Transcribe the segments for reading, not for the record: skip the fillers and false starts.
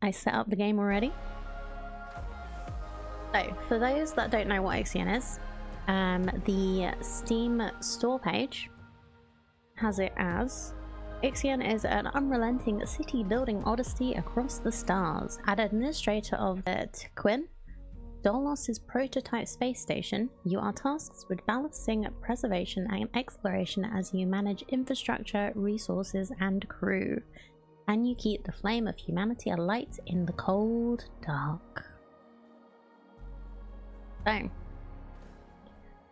I set up the game already. So, for those that don't know what Ixion is, the Steam store page has it as Ixion is an unrelenting city-building odyssey across the stars. As administrator of the Quinn, Dolos' prototype space station, you are tasked with balancing preservation and exploration as you manage infrastructure, resources, and crew. And you keep the flame of humanity alight in the cold dark. So,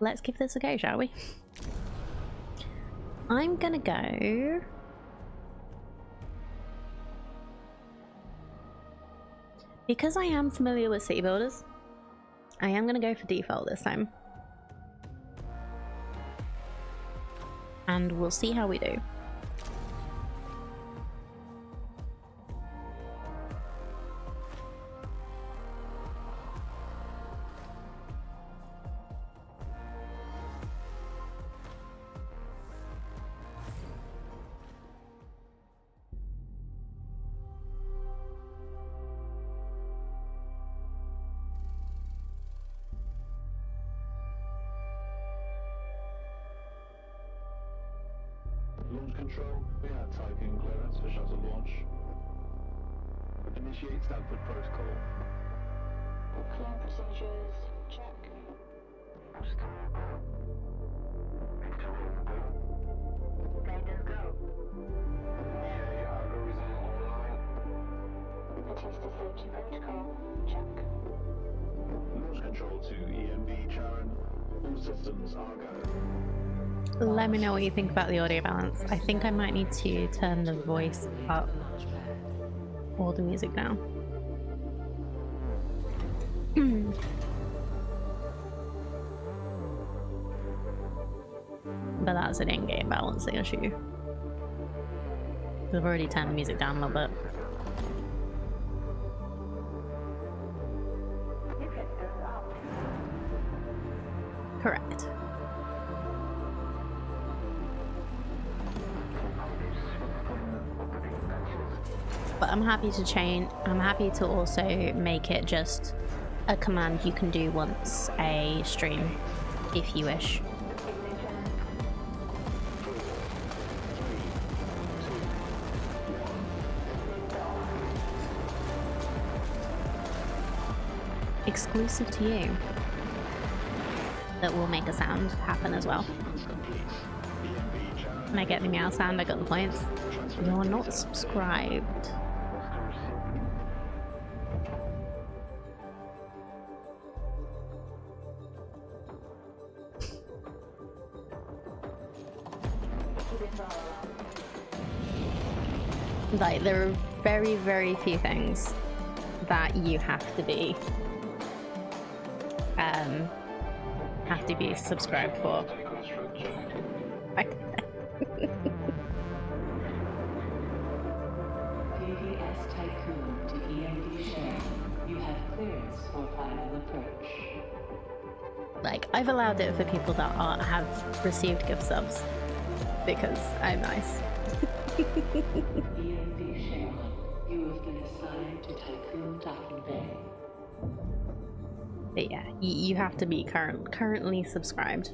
let's give this a go, shall we? I'm gonna go... Because I am familiar with city builders, I am gonna go for default this time. And we'll see how we do. Launch control, we have typing clearance for shuttle launch. Initiate Stanford protocol. Clean procedures, check. Guidance go. Okay, algorithm online. Batista safety protocol, check. Launch control to EMB Charon. All systems are go. Let me know what you think about the audio balance. I think I might need to turn the voice up or the music down. But that's an in-game balancing issue. I've already turned the music down a little bit. Correct. But I'm happy to change. I'm happy to also make it just a command you can do once a stream, if you wish. Exclusive to you. That will make a sound happen as well. Can I get the meow sound? I got the points. You're not subscribed. Like, there are very, very few things that you have to be subscribed for. PVS Tycoon to EMD share. You have clearance for final approach. Like, I've allowed it for people that have received gift subs because I'm nice. EMD share. You have been assigned to Tycoon Docking Bay. But yeah, you have to be currently subscribed.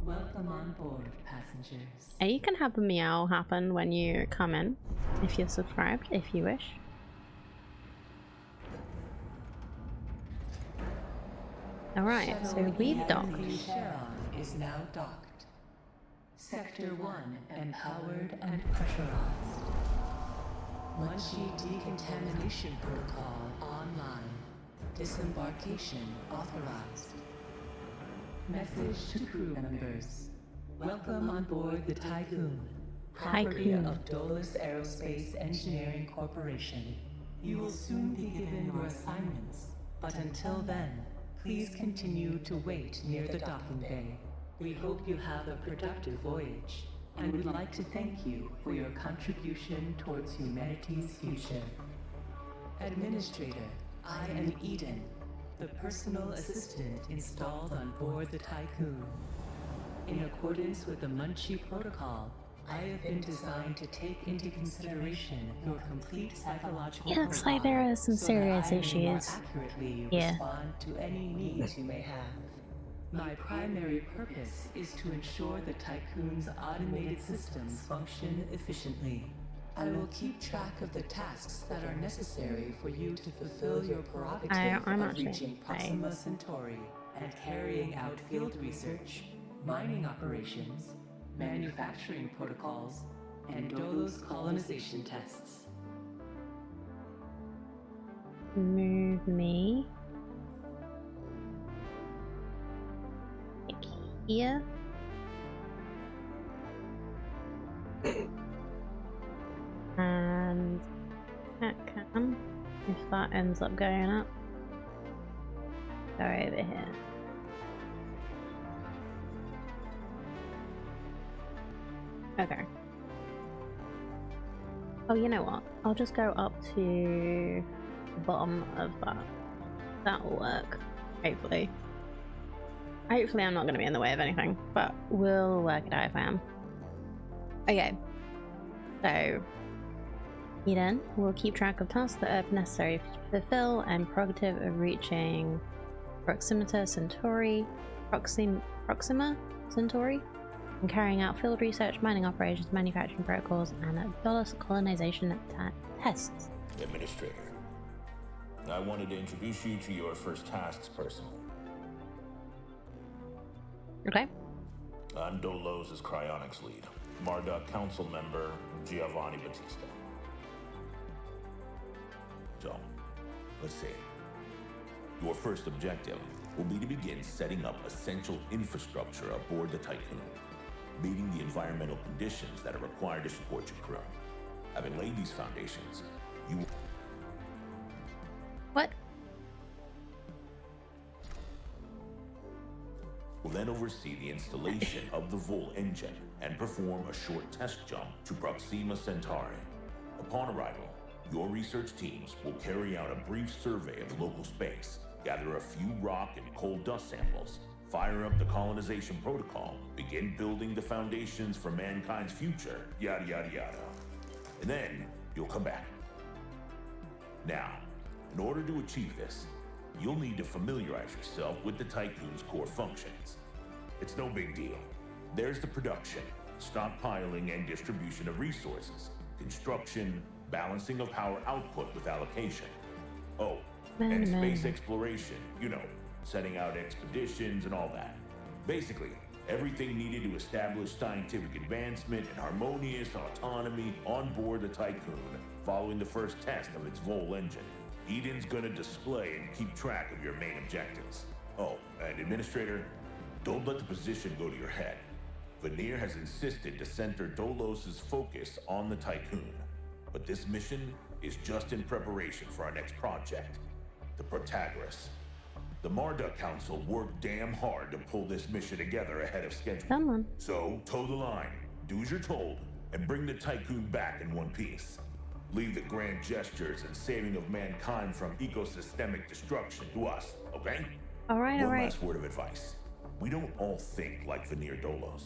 Welcome on board, passengers. And you can have the meow happen when you come in, if you're subscribed, if you wish. Alright, so we've docked. Sharon is now docked. Sector 1 empowered and pressurized. Munchie decontamination protocol online. Disembarkation authorized. Message to crew members. Welcome on board the Tycoon, property Tycoon. of Dolos Aerospace Engineering Corporation. You will soon be given your assignments, but until then, please continue to wait near the docking bay. We hope you have a productive voyage, and would like to thank you for your contribution towards humanity's future. Administrator, I am Eden, the personal assistant installed on board the Tycoon. In accordance with the Munchie Protocol, I have been designed to take into consideration your complete psychological It looks like there profile are some so serious that I may more issues. accurately Yeah. respond to any needs you may have. My primary purpose is to ensure the Tycoon's automated systems function efficiently. I will keep track of the tasks that are necessary for you to fulfill your prerogative I'm of actually reaching Proxima Centauri and carrying out field research, mining operations, manufacturing protocols, and Dolos colonization tests. Move me. Like here. And that can, if that ends up going up, go over here. Okay. Oh, you know what? I'll just go up to the bottom of that. That'll work. Hopefully. Hopefully I'm not going to be in the way of anything, but we'll work it out if I am. Okay. So, Eden will keep track of tasks that are necessary to fulfill and prerogative of reaching Proxima Centauri, and carrying out field research, mining operations, manufacturing protocols, and Dolos colonization tests. Administrator, I wanted to introduce you to your first tasks personally. Okay. I'm Dolos' cryonics lead, Marduk council member Giovanni Battista. So, let's see. Your first objective will be to begin setting up essential infrastructure aboard the Tycoon, meeting the environmental conditions that are required to support your crew. Having laid these foundations, you What? will then oversee the installation of the Vol engine and perform a short test jump to Proxima Centauri. Upon arrival, your research teams will carry out a brief survey of local space, gather a few rock and coal dust samples, fire up the colonization protocol, begin building the foundations for mankind's future, yada yada yada. And then you'll come back. Now, in order to achieve this, you'll need to familiarize yourself with the Tycoon's core functions. It's no big deal. There's the production, stockpiling and distribution of resources, construction, balancing of power output with allocation. Oh, and space exploration, you know, setting out expeditions and all that. Basically, everything needed to establish scientific advancement and harmonious autonomy on board the Tycoon following the first test of its Vol engine. Eden's gonna display and keep track of your main objectives. Oh, and Administrator, don't let the position go to your head. Veneer has insisted to center Dolos' focus on the Tycoon, but this mission is just in preparation for our next project, the Protagoras. The Marduk Council worked damn hard to pull this mission together ahead of schedule. Someone. So, toe the line, do as you're told, and bring the Tycoon back in one piece. Leave the grand gestures and saving of mankind from ecosystemic destruction to us, okay? Alright, One alright. last word of advice. We don't all think like Veneer Dolos.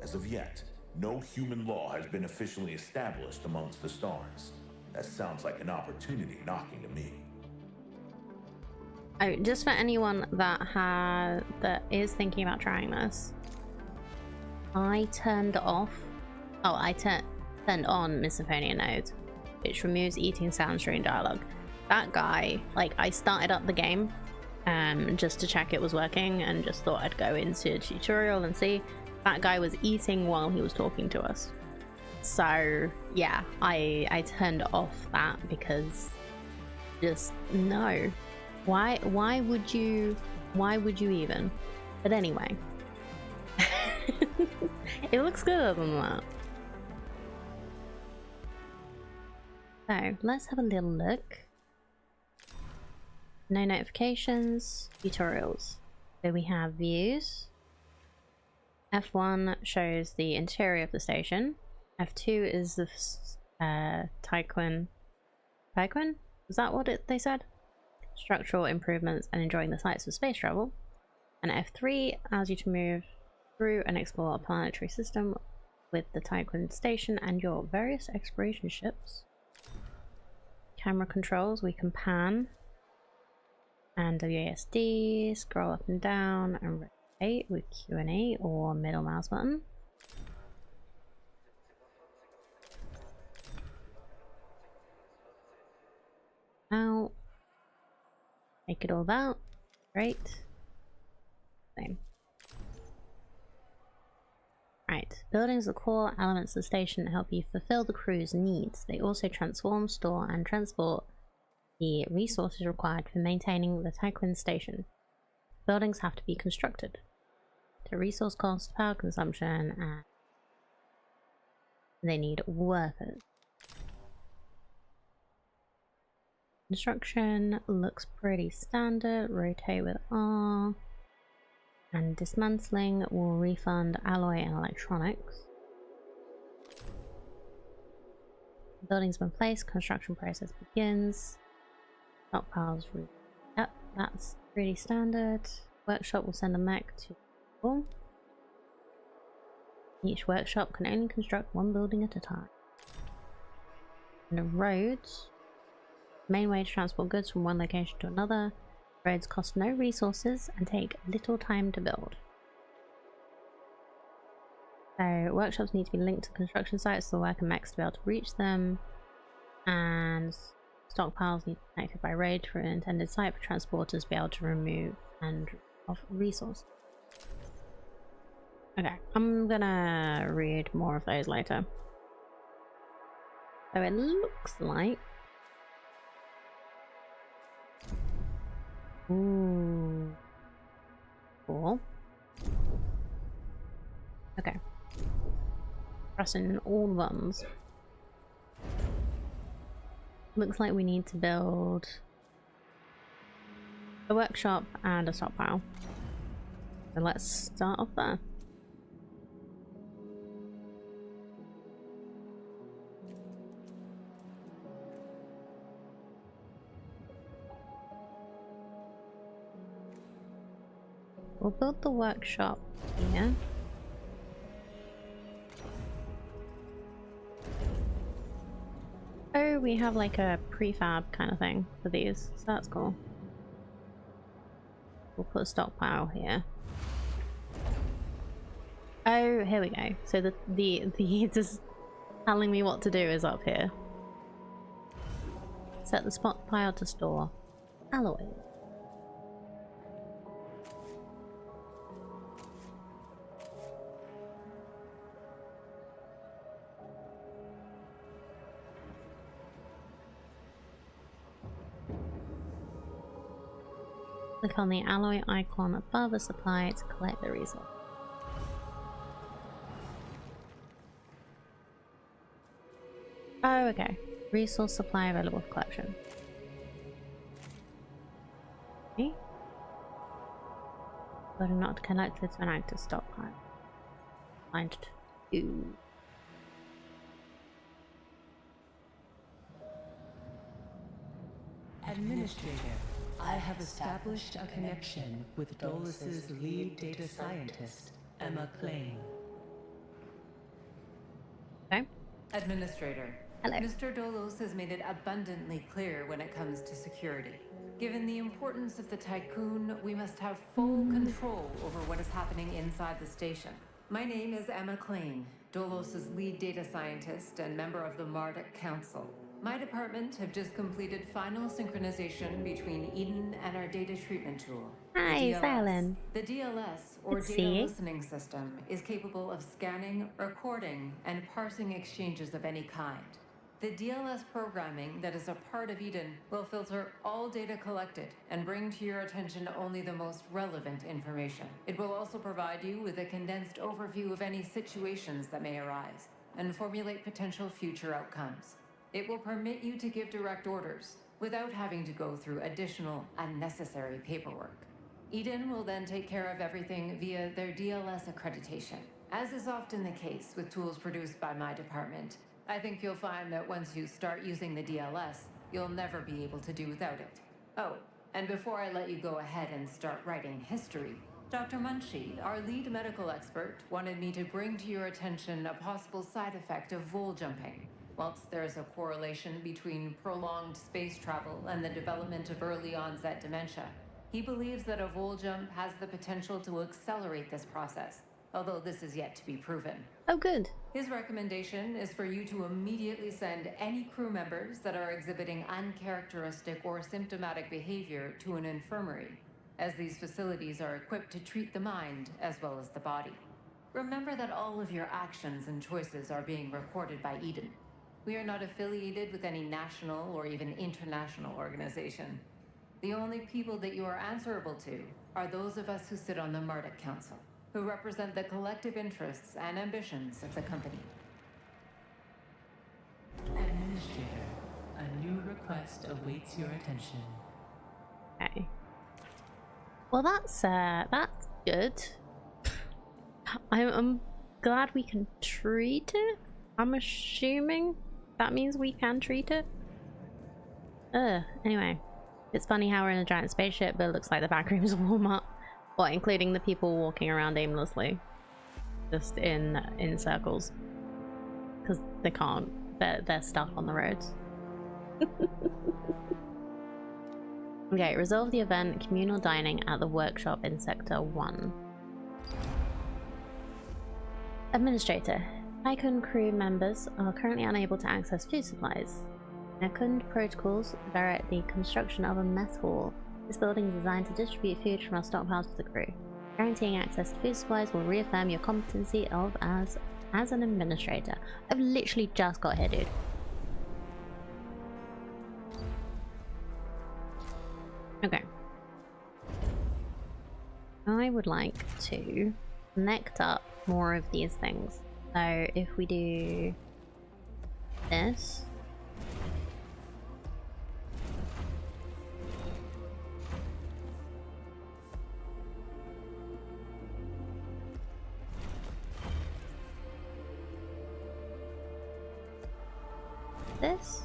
As of yet, no human law has been officially established amongst the stars. That sounds like an opportunity knocking to me. Oh, just for anyone that is thinking about trying this, I turned off. Oh, I turned on Misophonia Node, which removes eating sound during dialogue. That guy, like, I started up the game just to check it was working and just thought I'd go into a tutorial and see. That guy was eating while he was talking to us. So yeah, I turned off that because just no. Why would you even? But anyway. It looks good other than that. So let's have a little look. No notifications, tutorials. So we have views. F1 shows the interior of the station. F2 is the Tycoon. Tycoon? Is that what they said? Structural improvements and enjoying the sights of space travel. And F3 allows you to move through and explore a planetary system with the Tycoon Station and your various exploration ships. Camera controls, we can pan and WASD, scroll up and down and rotate with Q and A or middle mouse button. Now, take it all out. Great. Same. Right, buildings are core elements of the station that help you fulfill the crew's needs. They also transform, store, and transport the resources required for maintaining the Tycoon Station. Buildings have to be constructed. The resource cost, power consumption, and they need workers. Construction looks pretty standard. Rotate with R. And dismantling will refund alloy and electronics. Buildings in place, construction process begins. Stockpiles. Yep, that's pretty standard. Workshop will send a mech to people. Each workshop can only construct one building at a time. And the roads. Main way to transport goods from one location to another. Roads cost no resources and take little time to build. So workshops need to be linked to construction sites so the worker mechs to be able to reach them. And stockpiles need to be connected by road to an intended site for transporters to be able to remove and off resources. Okay, I'm gonna read more of those later. So it looks like... Ooh. Cool. Okay. Pressing all buttons. Looks like we need to build a workshop and a stockpile. So let's start off there. We'll build the workshop here. Oh, we have like a prefab kind of thing for these, so that's cool. We'll put a stockpile here. Oh, here we go. So the just telling me what to do is up here. Set the stockpile to store alloy. Click on the alloy icon above a supply to collect the resource. Oh, okay. Resource supply available for collection. Okay. But not connected to an active stockpile. Find 2. Administrator, I have established a connection with Dolus's lead data scientist, Emma Klein. Okay. Administrator. Hello. Mr. Dolos has made it abundantly clear when it comes to security. Given the importance of the Tycoon, we must have full control over what is happening inside the station. My name is Emma Klein, Dolos's lead data scientist and member of the Marduk Council. My department have just completed final synchronization between Eden and our data treatment tool. Hi, Silent. The DLS, or Good to see Data you. Listening System, is capable of scanning, recording, and parsing exchanges of any kind. The DLS programming that is a part of Eden will filter all data collected and bring to your attention only the most relevant information. It will also provide you with a condensed overview of any situations that may arise and formulate potential future outcomes. It will permit you to give direct orders without having to go through additional unnecessary paperwork. Eden will then take care of everything via their DLS accreditation. As is often the case with tools produced by my department, I think you'll find that once you start using the DLS, you'll never be able to do without it. Oh, and before I let you go ahead and start writing history, Dr. Munchie, our lead medical expert, wanted me to bring to your attention a possible side effect of vol jumping. Whilst there's a correlation between prolonged space travel and the development of early onset dementia, he believes that a vol jump has the potential to accelerate this process, although this is yet to be proven. Oh, good. His recommendation is for you to immediately send any crew members that are exhibiting uncharacteristic or symptomatic behavior to an infirmary, as these facilities are equipped to treat the mind as well as the body. Remember that all of your actions and choices are being recorded by Eden. We are not affiliated with any national or even international organization. The only people that you are answerable to are those of us who sit on the Marduk Council, who represent the collective interests and ambitions of the company. Administrator, a new request awaits your attention. Okay. Well, that's good. I'm glad we can treat it. I'm assuming that means we can treat it. Anyway, it's funny how we're in a giant spaceship, but it looks like the back rooms warm up. Well, including the people walking around aimlessly, just in circles, because they can't. They're stuck on the roads. Okay, resolve the event communal dining at the workshop in Sector 1. Administrator, Tycoon crew members are currently unable to access food supplies. Tycoon protocols direct the construction of a mess hall. This building is designed to distribute food from our stockpiles to the crew. Guaranteeing access to food supplies will reaffirm your competency as an administrator. I've literally just got here, dude. Okay. I would like to connect up more of these things. So if we do this. This.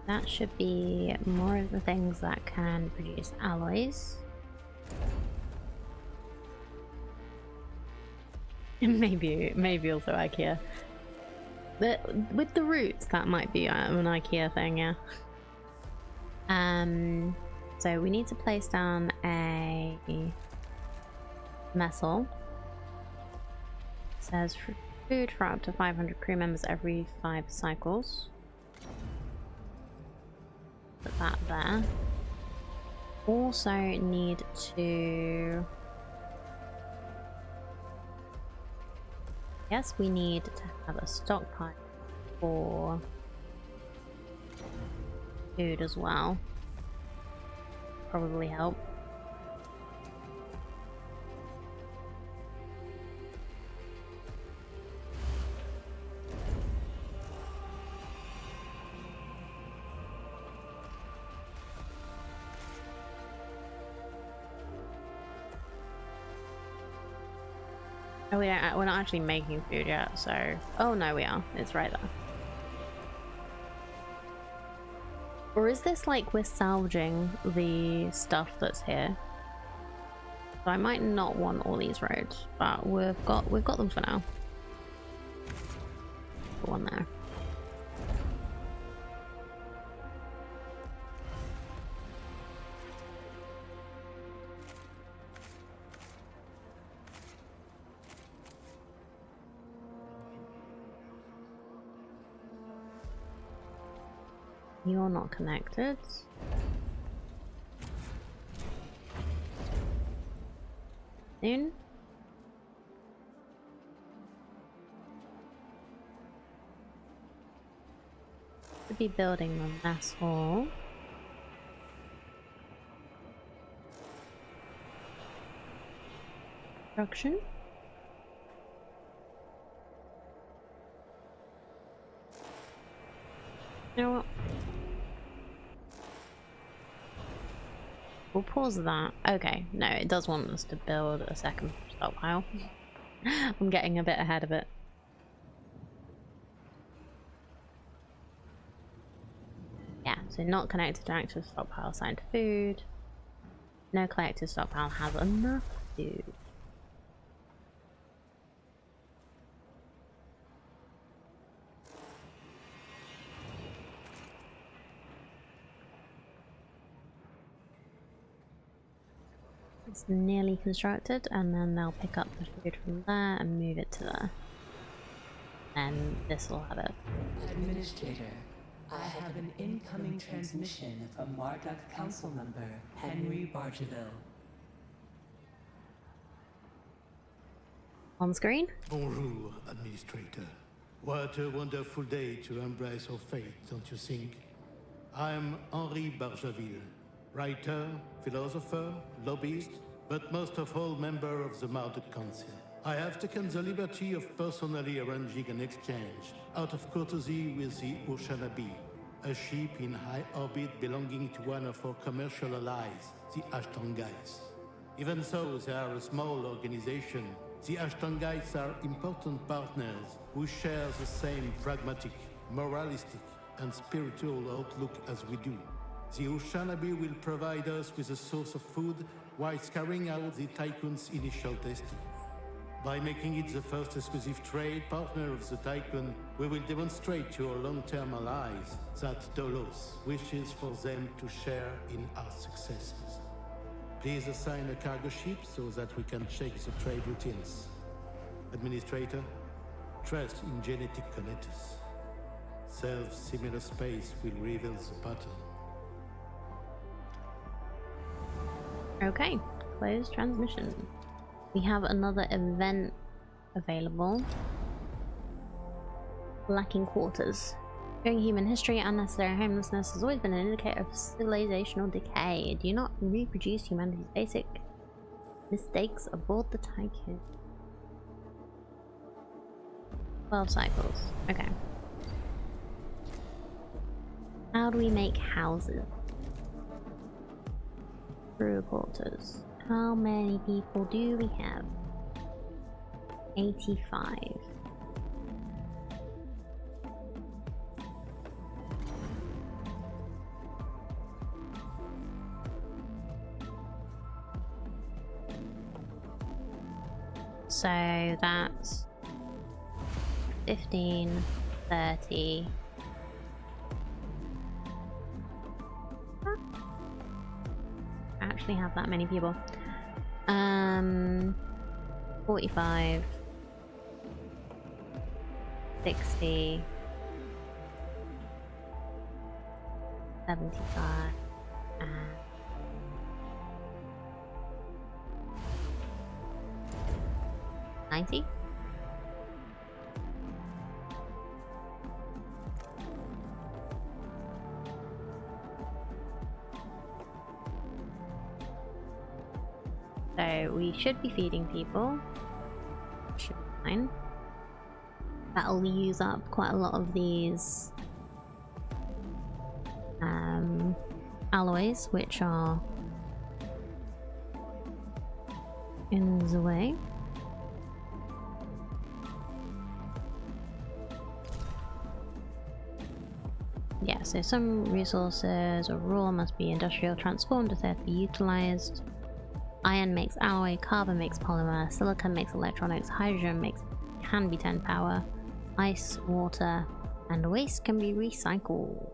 That should be more of the things that can produce alloys. Maybe also IKEA. With the roots, that might be an IKEA thing, yeah. So we need to place down a mess hall. It says food for up to 500 crew members every 5 cycles. Put that there. Also need to... Yes, we need to have a stockpile for food as well. Probably help. Oh, we're not actually making food yet, so... Oh, no, we are. It's right there. Or is this like we're salvaging the stuff that's here? So I might not want all these roads, but we've got them for now. Put one there. You're not connected. Soon. Could be building the mess hall. Construction. You know what? We'll pause that. Okay, no, it does want us to build a second stockpile. I'm getting a bit ahead of it. Yeah, so not connected to active stockpile assigned food. No collective stockpile has enough food. It's nearly constructed, and then they'll pick up the food from there and move it to there. And this will have it. Administrator, I have an incoming transmission from Marduk Council member Henry Bargeville. On screen? Bonjour, Administrator. What a wonderful day to embrace our fate, don't you think? I'm Henri Bargeville, writer, philosopher, lobbyist, but most of all member of the Marduk Council. I have taken the liberty of personally arranging an exchange out of courtesy with the Oceanabe, a ship in high orbit belonging to one of our commercial allies, the Ashtangais. Even though they are a small organization, the Ashtangais are important partners who share the same pragmatic, moralistic, and spiritual outlook as we do. The Oceanabe will provide us with a source of food while carrying out the Tycoon's initial testing. By making it the first exclusive trade partner of the Tycoon, we will demonstrate to our long-term allies that Dolos wishes for them to share in our successes. Please assign a cargo ship so that we can check the trade routines. Administrator, trust in genetic connectors. Self-similar space will reveal the pattern. Okay, close transmission. We have another event available. Lacking quarters. During human history, unnecessary homelessness has always been an indicator of civilizational decay. Do not reproduce humanity's basic mistakes aboard the Tycoon. 12 cycles. Okay. How do we make houses? Crew quarters. How many people do we have? 85. So that's 15, 30. Actually have that many people. 45, 60, 75, and 90. So we should be feeding people. Should be fine. That'll use up quite a lot of these alloys, which are in the way. Yeah, so some resources or raw must be industrial transformed if they're to be utilized. Iron makes alloy, carbon makes polymer, silicon makes electronics, hydrogen can be 10 power, ice, water, and waste can be recycled.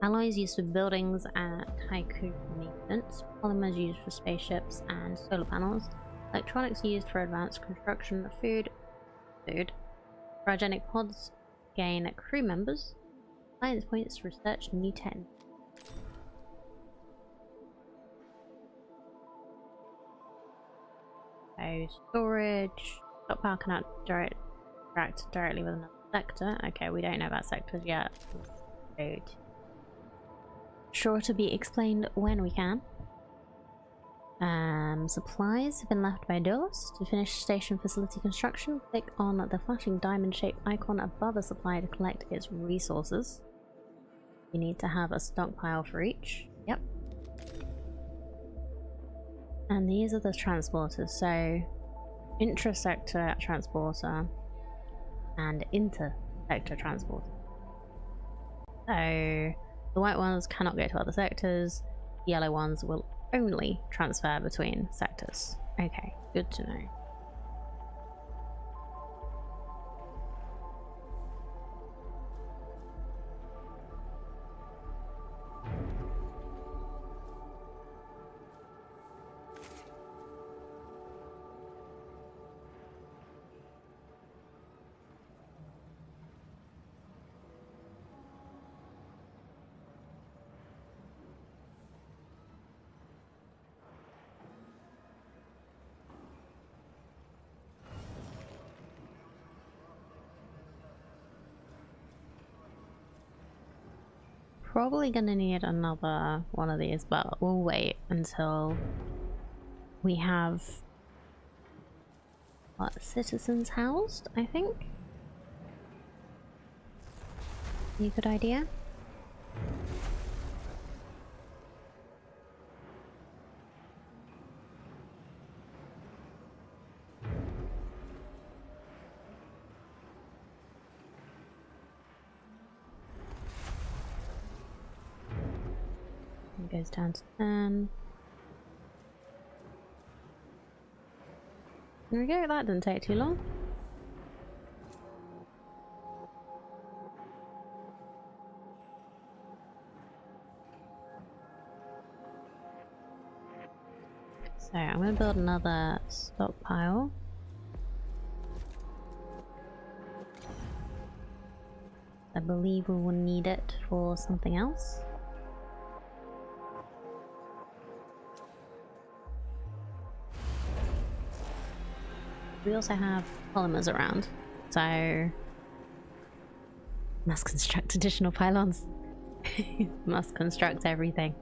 Alloys used for buildings and Tycoon maintenance, polymers used for spaceships and solar panels, electronics used for advanced construction, food, cryogenic pods gain crew members, science points to research new tech. So storage, stockpile cannot interact directly with another sector. Okay, we don't know about sectors yet. Food. Sure to be explained when we can. Supplies have been left by Dolos. To finish station facility construction, click on the flashing diamond-shaped icon above a supply to collect its resources. You need to have a stockpile for each. Yep. And these are the transporters. So intra-sector transporter and inter-sector transporter. So the white ones cannot go to other sectors. The yellow ones will only transfer between sectors. Okay, good to know. Probably gonna need another one of these, but we'll wait until we have what, citizens housed, I think. Be a good idea. It goes down to 10. There we go, that didn't take too long. So I'm going to build another stockpile. I believe we will need it for something else. We also have polymers around, so must construct additional pylons. Must construct everything.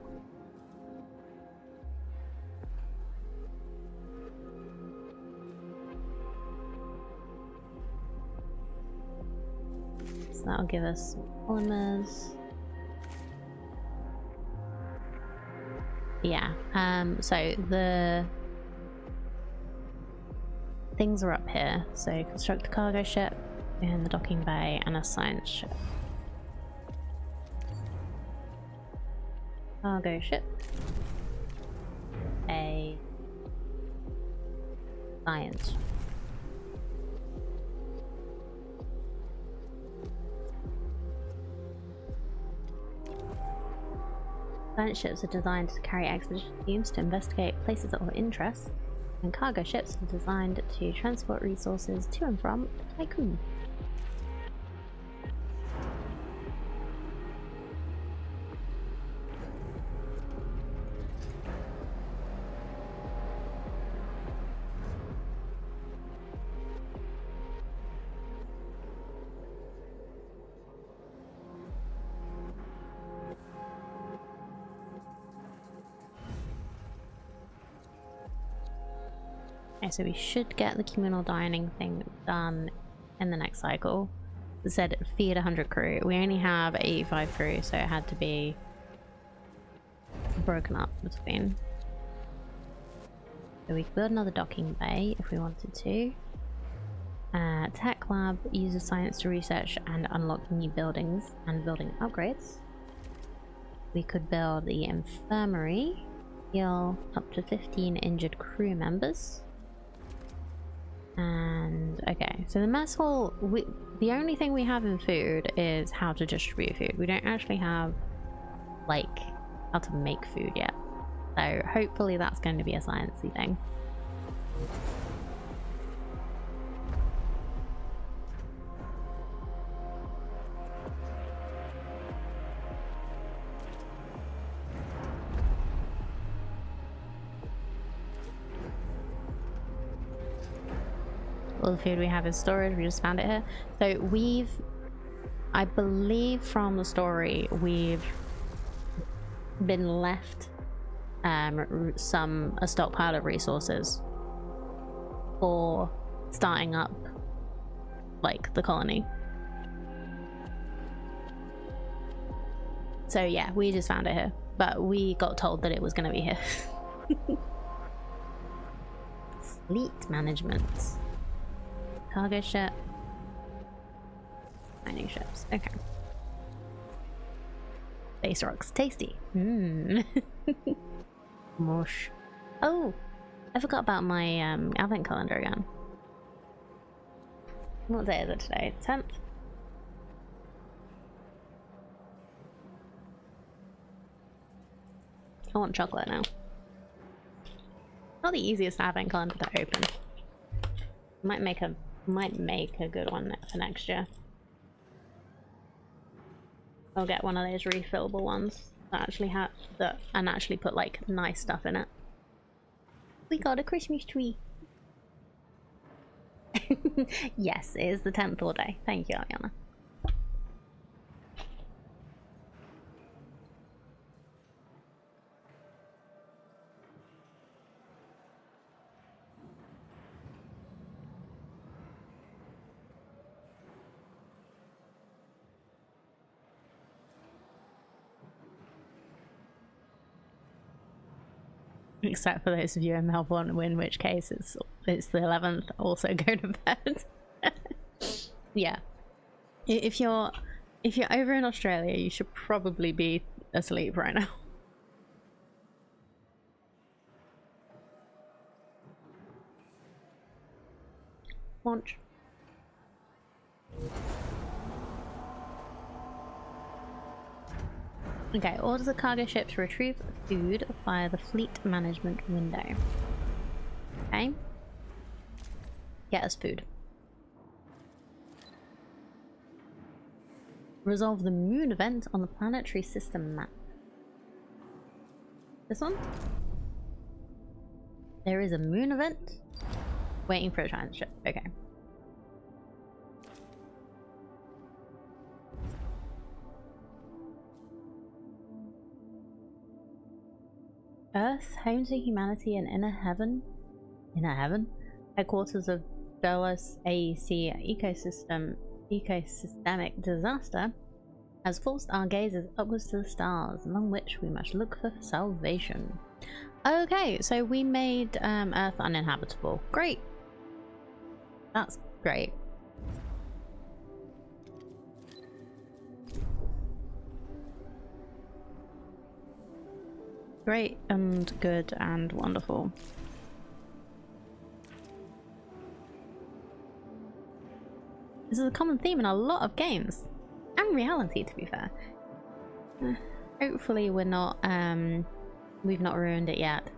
So that'll give us polymers. Yeah, so the things are up here. So construct a cargo ship in the docking bay and a science ship. Cargo ship. A science. Science ships are designed to carry expedition teams to investigate places of interest, and cargo ships are designed to transport resources to and from Tycoon. Okay, so we should get the communal dining thing done in the next cycle. It said feed 100 crew. We only have 85 crew, so it had to be broken up between. So we could build another docking bay if we wanted to. Tech lab uses science to research and unlock new buildings and building upgrades. We could build the infirmary, heal up to 15 injured crew members. And okay, so the mess hall, the only thing we have in food is how to distribute food. We don't actually have like how to make food yet, so hopefully that's going to be a sciencey thing. All the food we have is storage. We just found it here. So I believe from the story, we've been left a stockpile of resources for starting up like the colony. So yeah, we just found it here, but we got told that it was going to be here. Fleet management. Cargo ship. Mining ships. Okay. Base rocks. Tasty. Mmm. Mush. Oh! I forgot about my advent calendar again. What day is it today? 10th? I want chocolate now. Not the easiest advent calendar to open. Might make a good one for next year. I'll get one of those refillable ones that actually have that and actually put like nice stuff in it. We got a Christmas tree. Yes, it is the 10th all day. Thank you, Ariana. Except for those of you in Melbourne, in which case it's the 11th. Also go to bed. Yeah, if you're over in Australia, you should probably be asleep right now. Launch. Okay, order the cargo ship to retrieve food via the fleet management window. Okay. Get us food. Resolve the moon event on the planetary system map. This one? There is a moon event? Waiting for a transit. Okay. Earth, home to humanity and inner heaven? Inner heaven? Headquarters of Delos AEC ecosystemic disaster has forced our gazes upwards to the stars, among which we must look for salvation. Okay, so we made Earth uninhabitable. Great. That's great. Great and good and wonderful. This is a common theme in a lot of games. And reality, to be fair. Hopefully we're not, we've not ruined it yet.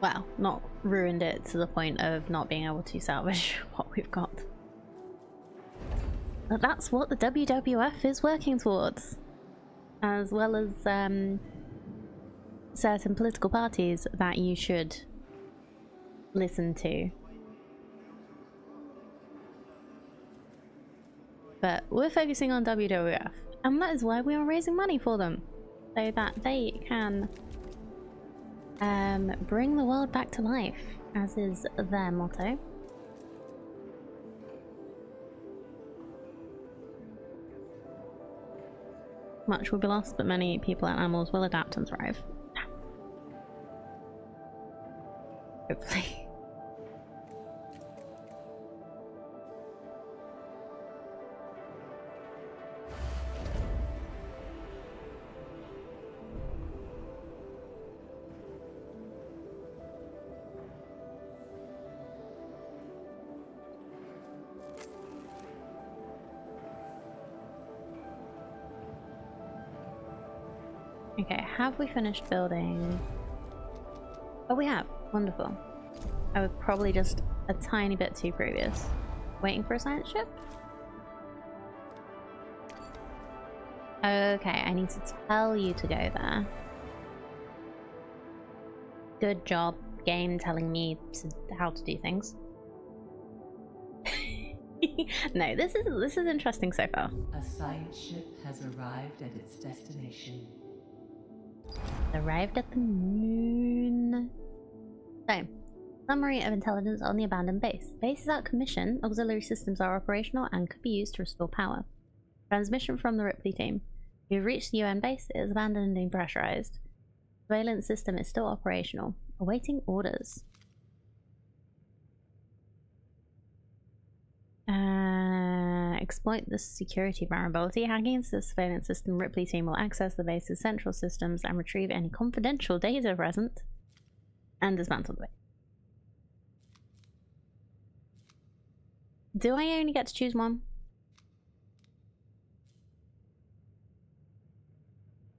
Well, not ruined it to the point of not being able to salvage what we've got. But that's what the WWF is working towards. As well as certain political parties that you should listen to. But we're focusing on WWF, and that is why we are raising money for them, so that they can bring the world back to life, as is their motto. Much will be lost, but many people and animals will adapt and thrive. Hopefully. Okay, have we finished building? Oh, we have. Wonderful. I was probably just a tiny bit too previous. Waiting for a science ship? Okay, I need to tell you to go there. Good job, game, telling me how to do things. No, this is interesting so far. A science ship has arrived at its destination. Arrived at the moon. So, summary of intelligence on the abandoned base. Base is out of commission. Auxiliary systems are operational and could be used to restore power. Transmission from the Ripley team. You've reached the UN base. It is abandoned and depressurized. Surveillance system is still operational. Awaiting orders. Exploit the security vulnerability. Hacking into the surveillance system, Ripley team will access the base's central systems and retrieve any confidential data present and dismantle the base. Do I only get to choose one?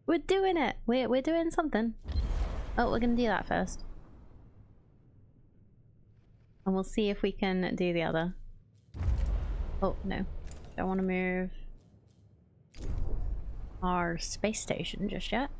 We're doing it! We're doing something. Oh, we're gonna do that first. And we'll see if we can do the other. Oh, no. Don't want to move our space station just yet.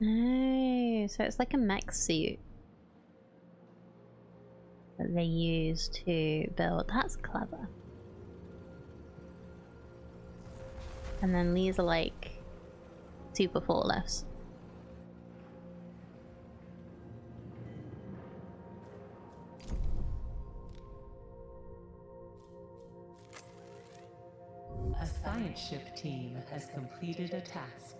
Oh, so it's like a mech suit that they use to build. That's clever. And then these are like super forklifts. A science ship team has completed a task.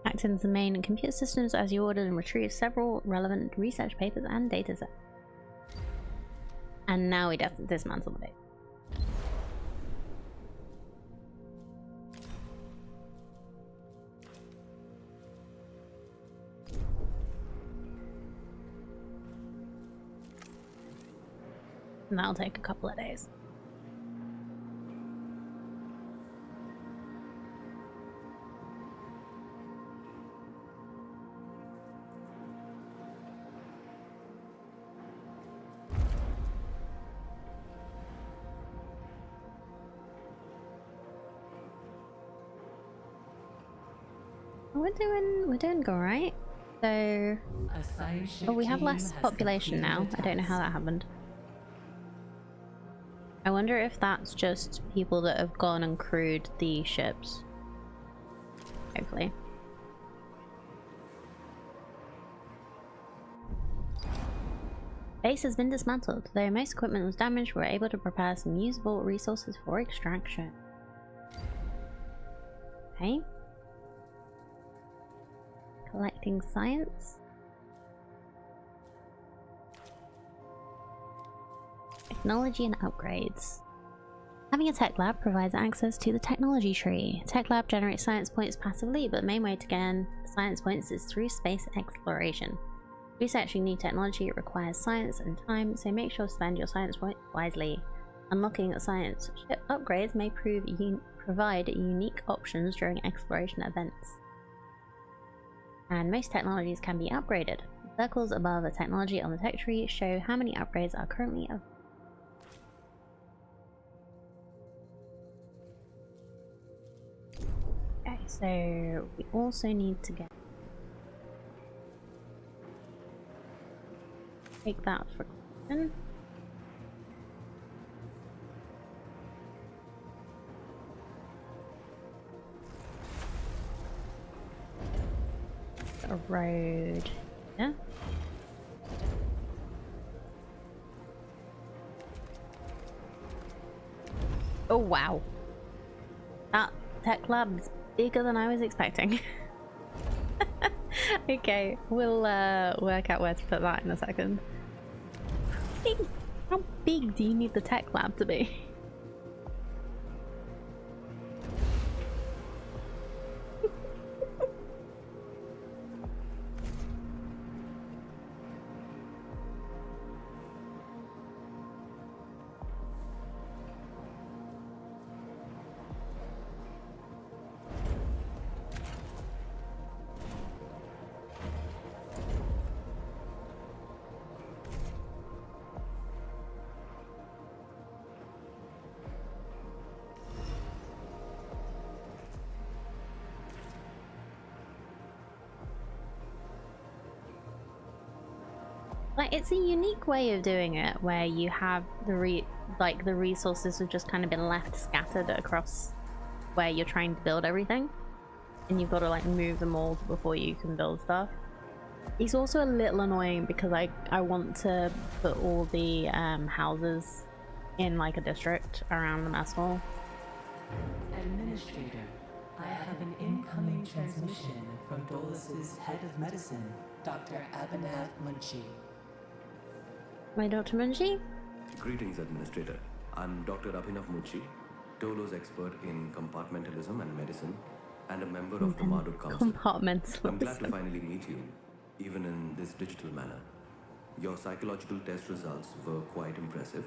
Hacked into the main computer systems as you ordered and retrieved several relevant research papers and datasets. And now we dismantle the base. And that'll take a couple of days. We're doing alright. So, oh, we have less population now. I don't know how that happened. I wonder if that's just people that have gone and crewed the ships. Hopefully. Base has been dismantled. Though most equipment was damaged, we were able to prepare some usable resources for extraction. Okay. Collecting science. Technology and upgrades. Having a tech lab provides access to the technology tree. Tech lab generates science points passively, but the main way to gain science points is through space exploration. Researching new technology requires science and time, so make sure to spend your science points wisely. Unlocking science ship upgrades may provide unique options during exploration events. And most technologies can be upgraded. Circles above a technology on the tech tree show how many upgrades are currently available. Okay, so we also need to take that for question. A road. Yeah. Oh wow. That tech lab's bigger than I was expecting. Okay, we'll work out where to put that in a second. How big do you need the tech lab to be? Like, it's a unique way of doing it where you have the resources have just kind of been left scattered across where you're trying to build everything, and you've got to like move the mold before you can build stuff. It's also a little annoying because I want to put all the houses in like a district around the mess hall. Administrator, I have an incoming transmission from Dolus's head of medicine, Dr. Abhinav Munshi. My Dr. Munshi? Greetings, Administrator. I'm Dr. Abhinav Munshi, Dolo's expert in compartmentalism and medicine, and a member of the Marduk Council. I'm glad to Compartmentalism. finally meet you, even in this digital manner. Your psychological test results were quite impressive.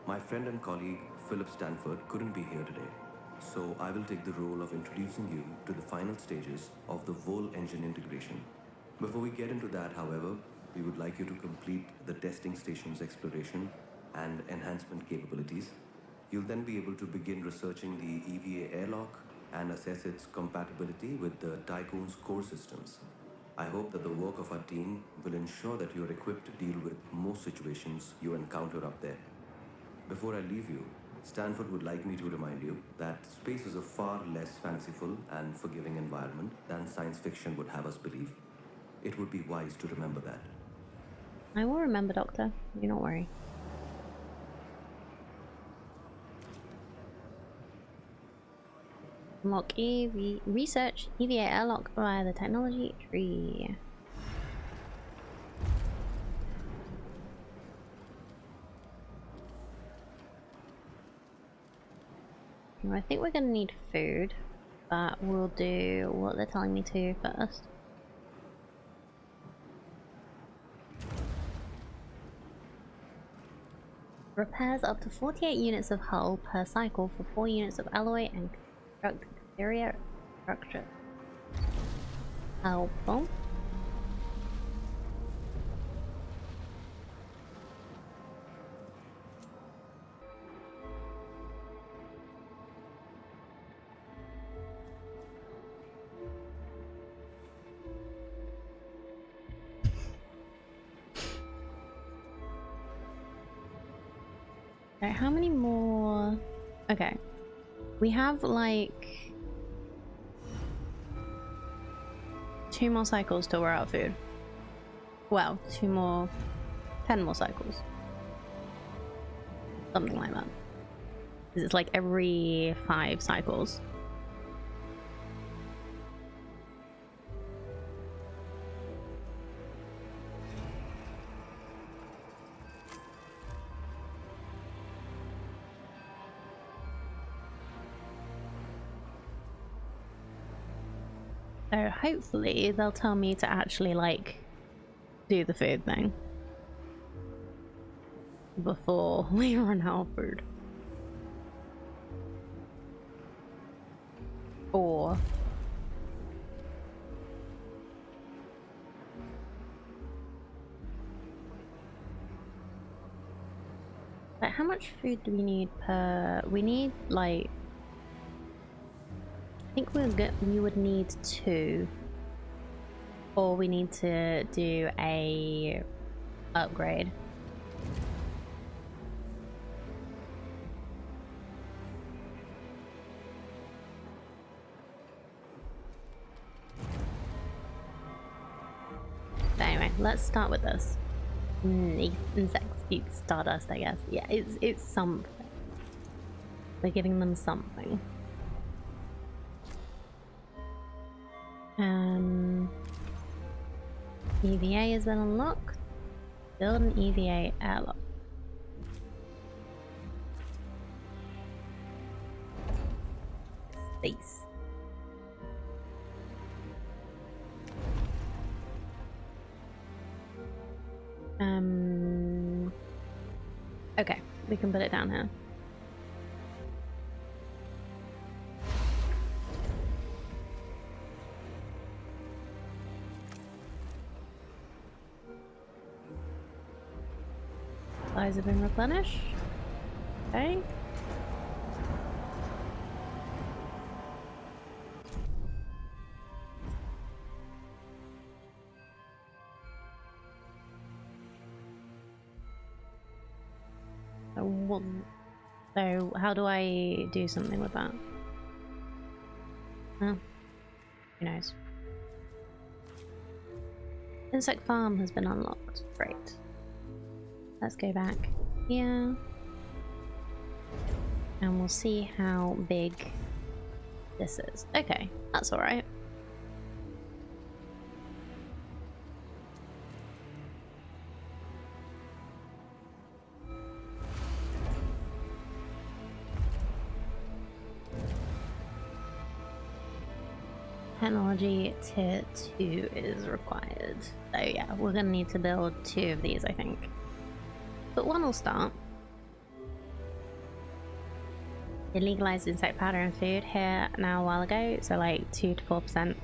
My friend and colleague, Philip Stanford, couldn't be here today, so I will take the role of introducing you to the final stages of the Vol engine integration. Before we get into that, however, we would like you to complete the testing station's exploration and enhancement capabilities. You'll then be able to begin researching the EVA airlock and assess its compatibility with the Tycoon's core systems. I hope that the work of our team will ensure that you're equipped to deal with most situations you encounter up there. Before I leave you, Stanford would like me to remind you that space is a far less fanciful and forgiving environment than science fiction would have us believe. It would be wise to remember that. I will remember, Doctor. You don't worry. Unlock EV research EVA airlock via the technology tree. I think we're gonna need food, but we'll do what they're telling me to first. Repairs up to 48 units of hull per cycle for 4 units of alloy and construct exterior structure. Helpful. Alright, how many more? Okay. We have like 2 more cycles till we're out of food. Well, 10 more cycles. Something like that. Because it's like every 5 cycles. So hopefully they'll tell me to actually like do the food thing before we run out of food. Or like how much food do we need per? We need like I think we would need 2, or we need to do a upgrade. But anyway, let's start with this. Insects eat stardust, I guess. Yeah, it's something. We're giving them something. EVA has been unlocked. Build an EVA airlock. Space. Okay, we can put it down here. Supplies have been replenished. Okay. So how do I do something with that? Oh, who knows? Insect farm has been unlocked. Great. Let's go back here. And we'll see how big this is. Okay, that's alright. Technology tier 2 is required. So yeah, we're gonna need to build 2 of these, I think. But one will start. They legalized insect powder in food here now a while ago, so like 2 to 4%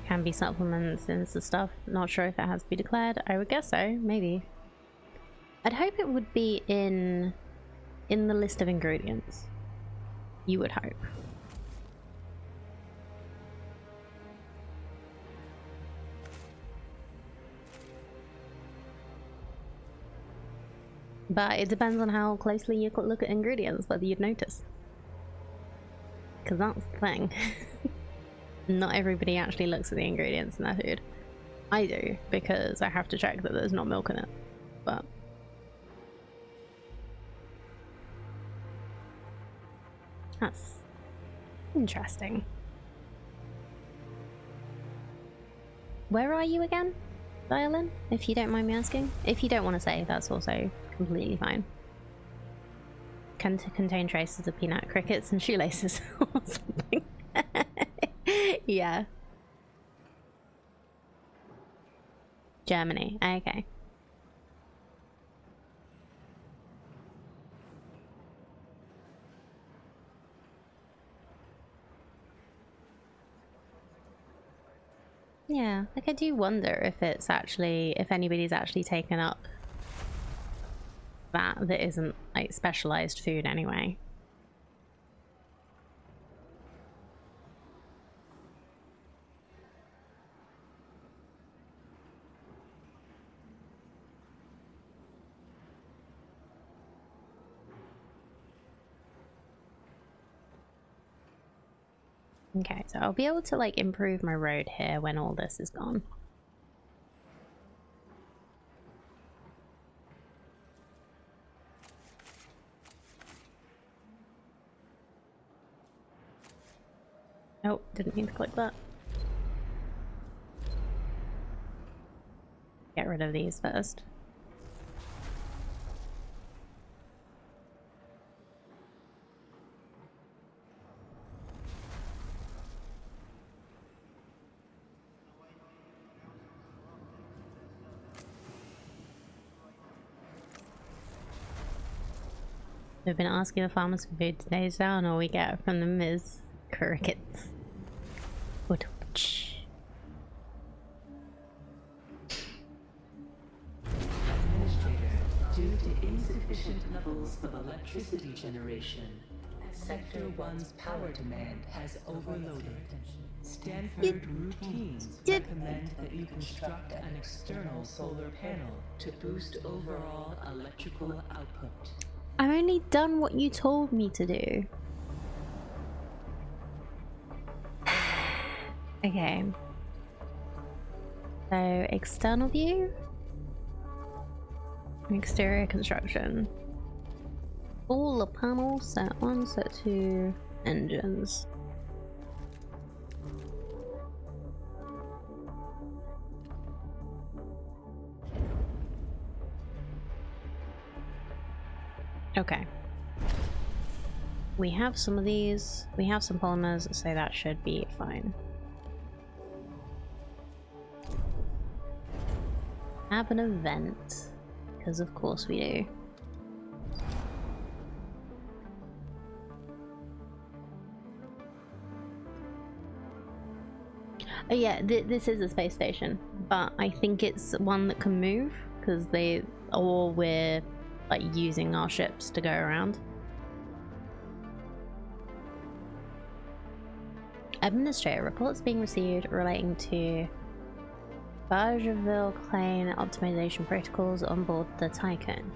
can be supplements and stuff. Not sure if it has to be declared. I would guess so, maybe. I'd hope it would be in the list of ingredients. You would hope. But it depends on how closely you look at ingredients, whether you'd notice. Because that's the thing. Not everybody actually looks at the ingredients in their food. I do, because I have to check that there's not milk in it. But that's interesting. Where are you again, Violin? If you don't mind me asking. If you don't want to say, that's also completely fine. Can contain traces of peanut crickets and shoelaces or something. Yeah. Germany. Okay. Yeah, like I do wonder if it's actually, if anybody's actually taken up that isn't like specialized food anyway. Okay, so I'll be able to like improve my road here when all this is gone. Oh, didn't mean to click that. Get rid of these first. We've been asking the farmers for food today, so all we get from them is crickets. Administrator, due to insufficient levels of electricity generation, Sector 1's power demand has overloaded. Stanford routines recommend that you construct an external solar panel to boost overall electrical output. I've only done what you told me to do. Okay. So, external view. Exterior construction. All the panels, set 1, set 2, engines. Okay. We have some of these. We have some polymers, so that should be fine. Have an event, because of course we do. Oh yeah, this is a space station, but I think it's one that can move, because we're like using our ships to go around. Administrator reports being received relating to Bargeville Plane optimization protocols on board the Tycoon.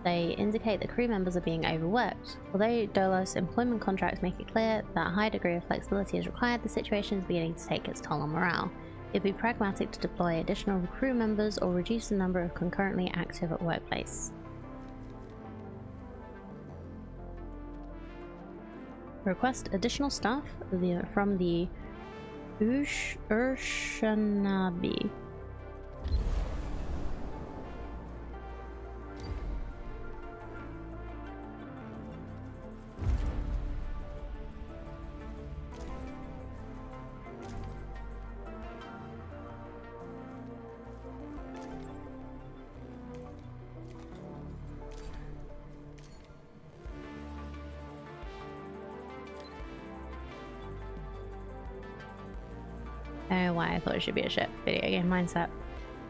They indicate that crew members are being overworked. Although Dolos employment contracts make it clear that a high degree of flexibility is required, the situation is beginning to take its toll on morale. It'd be pragmatic to deploy additional crew members or reduce the number of concurrently active at workplace. Request additional staff from the Urshanabi. Oh, why I thought it should be a ship. Video game mindset.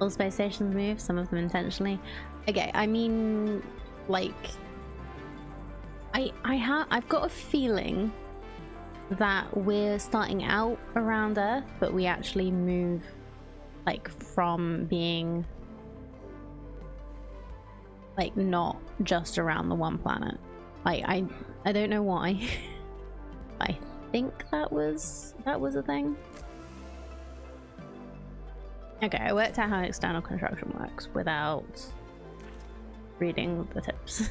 All space stations move, some of them intentionally. Okay, I mean, like, I've got a feeling that we're starting out around Earth, but we actually move, like, from being, like, not just around the one planet. Like, I don't know why. I think that was a thing. Okay, I worked out how external construction works without reading the tips.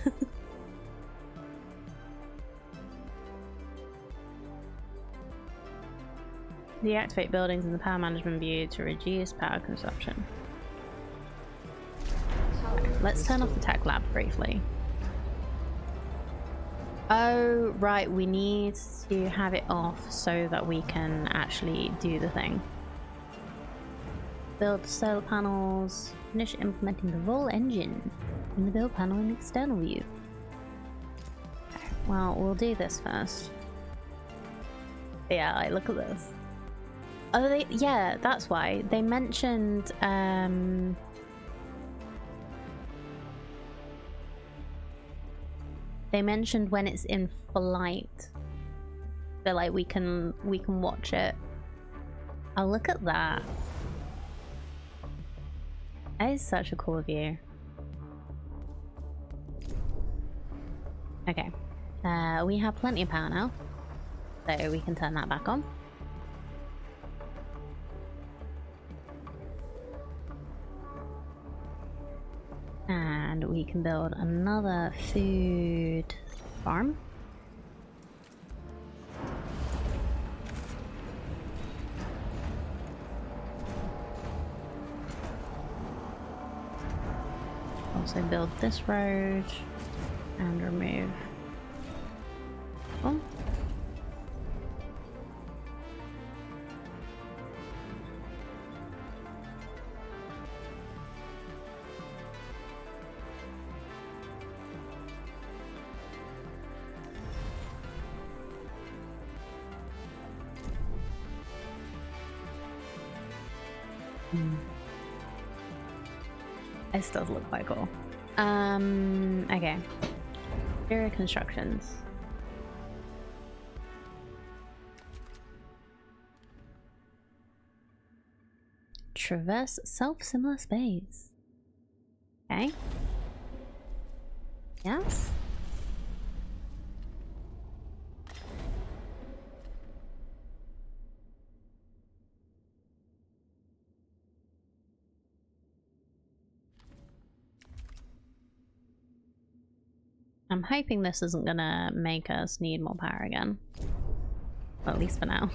Deactivate buildings in the power management view to reduce power consumption. Okay, let's turn off the tech lab briefly. Oh, right, we need to have it off so that we can actually do the thing. Build solar panels. Finish implementing the Vol engine in the build panel in external view. Okay, well, we'll do this first. Yeah, like, look at this. Oh, yeah, that's why. They mentioned, they mentioned when it's in flight. So, like, we can watch it. Oh, look at that. That is such a cool view. Okay. We have plenty of power now. So we can turn that back on. And we can build another food farm. Also build this road and remove. Oh. This does look quite cool. Okay. Area constructions. Traverse self-similar space. Okay. Yes. I'm hoping this isn't gonna make us need more power again. Well, at least for now.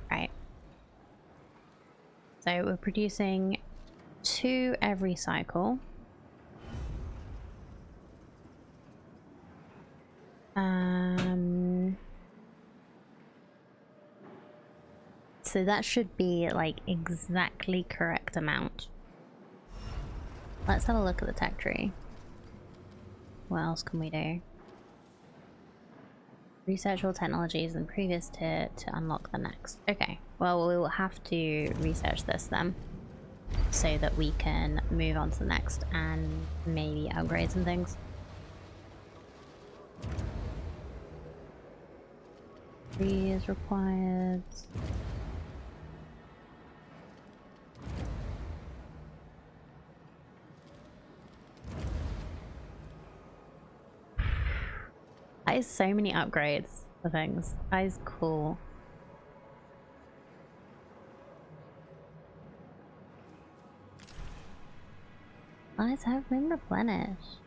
Right. So we're producing 2 every cycle. So that should be like exactly correct amount. Let's have a look at the tech tree. What else can we do? Research all technologies in previous tier to unlock the next. Okay, well, we will have to research this then, so that we can move on to the next and maybe upgrade some things. Tree is required. That is so many upgrades for things. That is cool. Lives have been replenished.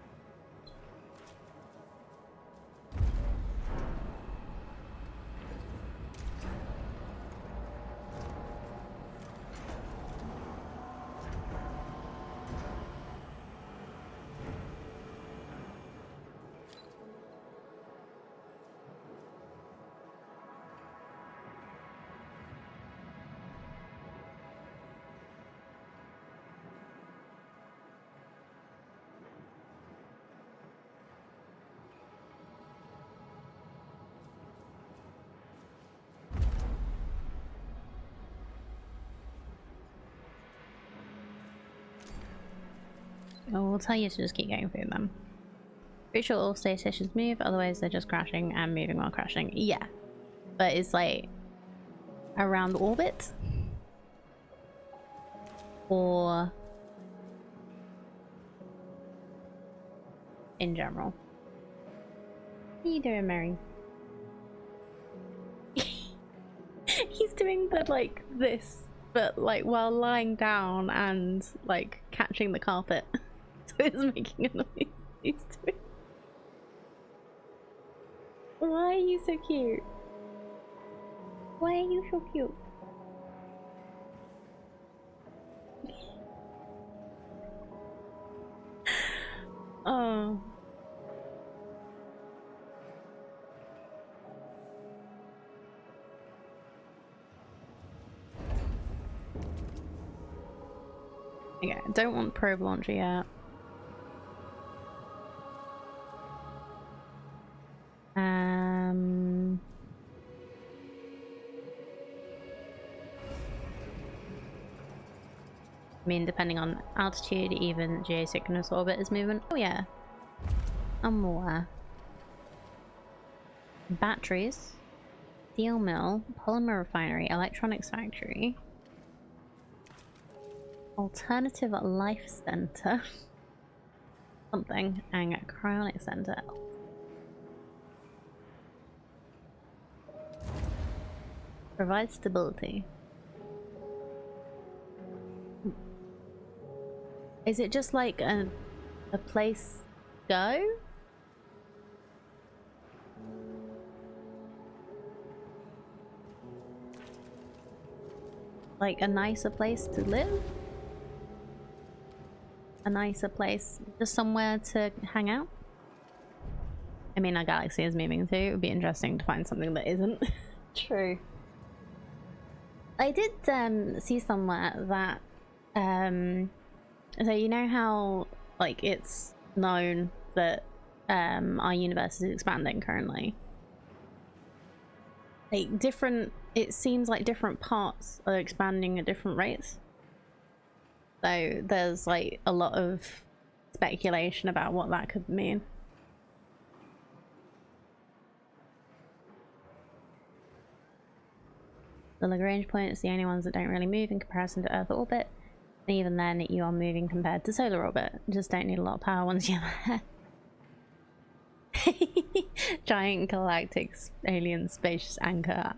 Oh, we'll tell you to just keep going through them. Pretty sure all space stations move, otherwise they're just crashing and moving while crashing. Yeah, but it's like around orbit or in general. What are you doing, Mary? He's doing the like this, but like while lying down and like catching the carpet. So it's making a noise. He's doing. Why are you so cute? Why are you so cute? Oh. Okay, I don't want probe launcher yet. I mean, depending on altitude, even geosynchronous orbit is moving. Oh yeah, I'm aware. Batteries, steel mill, polymer refinery, electronics factory, alternative life center, something, and cryonic center. Provide stability. Is it just like a place go? Like a nicer place to live? A nicer place, just somewhere to hang out? I mean, our galaxy is moving too. It would be interesting to find something that isn't. True. I did see somewhere that so you know how like it's known that our universe is expanding currently? Like different, it seems like different parts are expanding at different rates. So there's like a lot of speculation about what that could mean. The Lagrange point is the only ones that don't really move in comparison to Earth orbit. And even then, you are moving compared to solar orbit. You just don't need a lot of power once you're there. Giant galactic alien spacious anchor.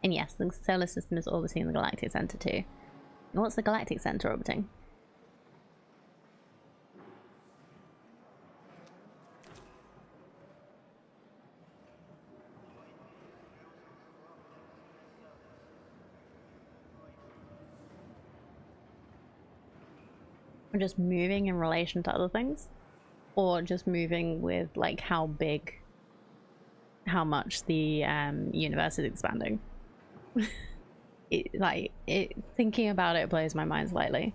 And yes, the solar system is orbiting the galactic center too. What's the galactic center orbiting? Or just moving in relation to other things? Or just moving with like how big, how much the universe is expanding? Thinking about it blows my mind slightly.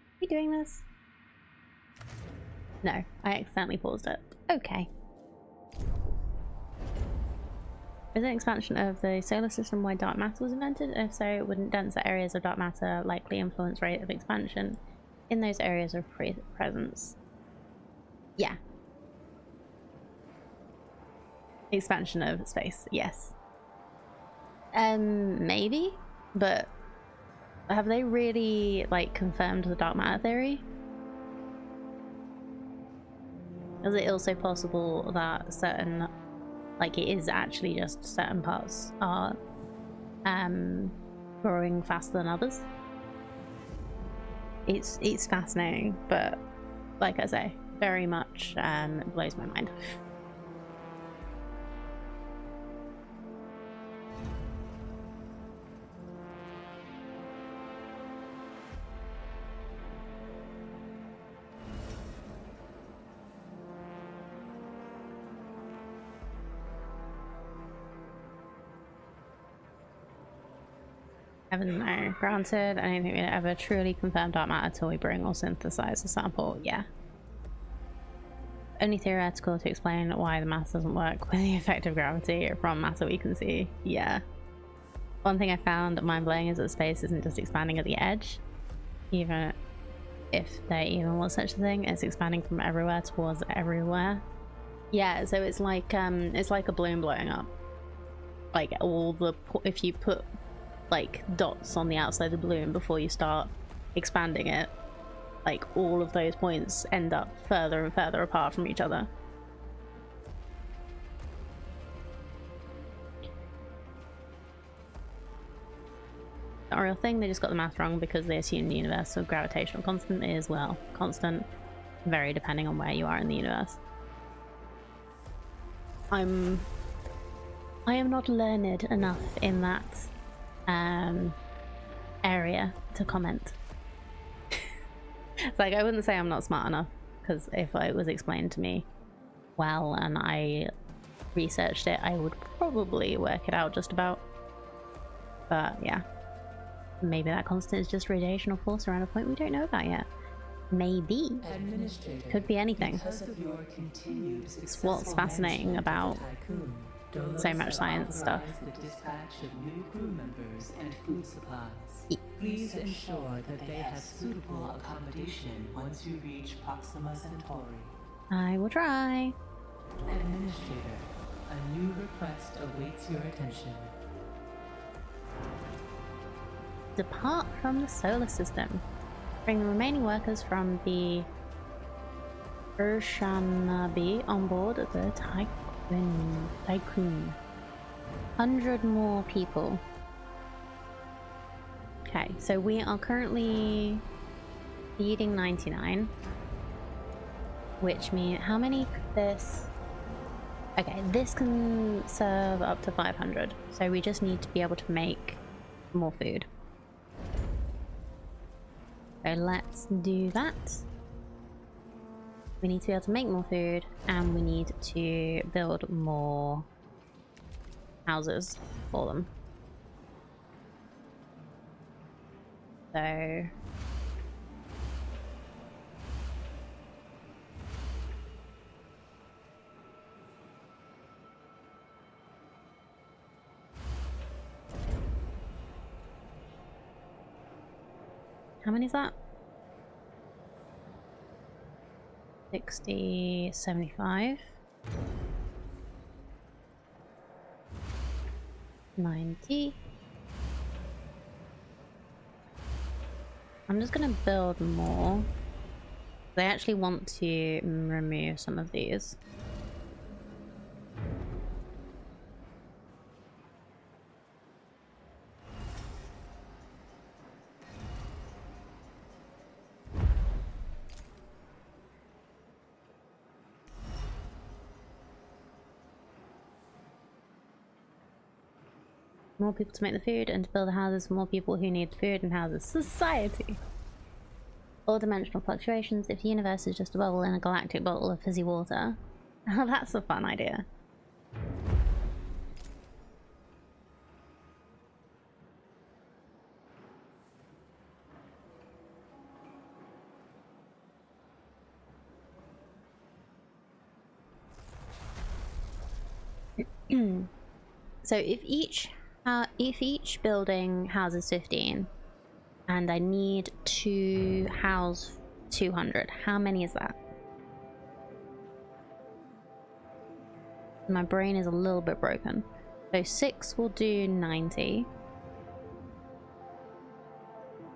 Are you doing this? No, I accidentally paused it. Okay. Is an expansion of the solar system why dark matter was invented? If so, wouldn't denser areas of dark matter likely influence rate of expansion in those areas of presence? Yeah. Expansion of space, yes. Maybe, but have they really like confirmed the dark matter theory? Is it also possible that certain, like, it is actually just certain parts are growing faster than others? It's fascinating, but like I say, very much blows my mind. Haven't no. Granted, I don't think we'd ever truly confirm dark matter until we bring or synthesize a sample. Yeah. Only theoretical to explain why the mass doesn't work with the effect of gravity from matter we can see. Yeah. One thing I found mind-blowing is that space isn't just expanding at the edge. Even if there even was such a thing, it's expanding from everywhere towards everywhere. Yeah, so it's like a balloon blowing up. Like all the, if you put like dots on the outside of the balloon before you start expanding it, like all of those points end up further and further apart from each other. Not a real thing, they just got the math wrong because they assumed the universal gravitational constant is, well, constant, vary depending on where you are in the universe. I am not learned enough in that area to comment. It's like, I wouldn't say I'm not smart enough, because if it was explained to me well and I researched it, I would probably work it out just about. But yeah, maybe that constant is just radiational force around a point we don't know about yet. Maybe. Could be anything. It's what's fascinating about so much science stuff. The dispatch of new crew members and food supplies. Please ensure that they have suitable accommodation once you reach Proxima Centauri. I will try. Administrator, a new request awaits your attention. Depart from the solar system. Bring the remaining workers from the Urshanabi on board the Tycoon. 100 more people. Okay, so we are currently feeding 99. Which means, how many could this... Okay, this can serve up to 500. So we just need to be able to make more food. So let's do that. We need to be able to make more food, and we need to build more houses for them. So... how many is that? 60, 75, 90. I'm just gonna build more. They actually want to remove some of these. More people to make the food and to build the houses for more people who need food and houses. Society! All dimensional fluctuations. If the universe is just a bubble in a galactic bottle of fizzy water. Oh, that's a fun idea. So if each building houses 15 and I need to house 200, how many is that? My brain is a little bit broken. So 6 will do 90.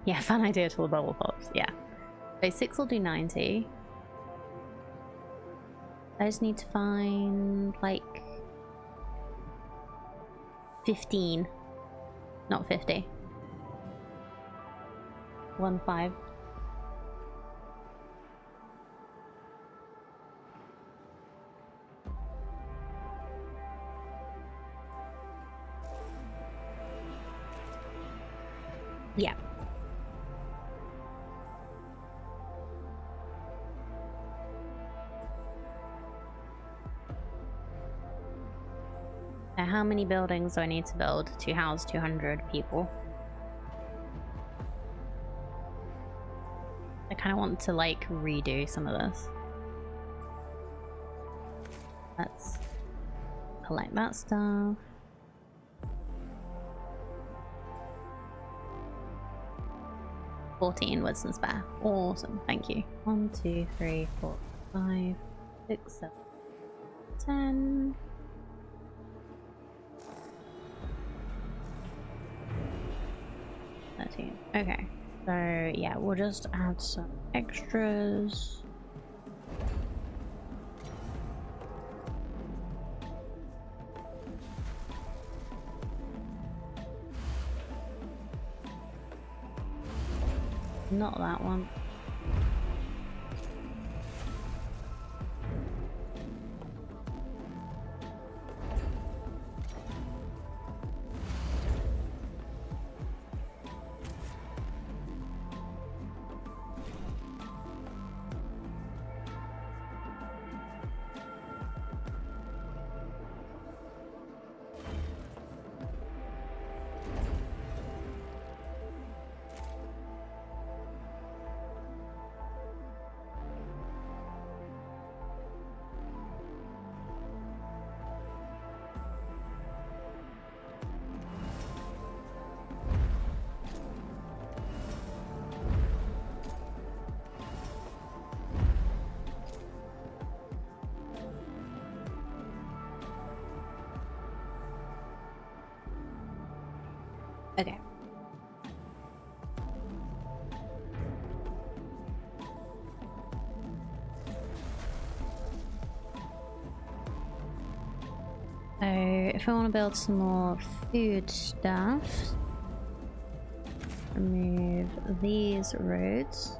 Yeah, fun idea to all bubble pops. Yeah. So 6 will do 90. I just need to find like 15, not 50. 1 5. Yeah. Now, how many buildings do I need to build to house 200 people? I kind of want to like redo some of this. Let's collect that stuff. $14 wisdom spare. Awesome, thank you. 1 2 3 4 5 6 7 10. Okay, so yeah, we'll just add some extras. Not that one. Okay. So if I want to build some more food stuff, remove these roads.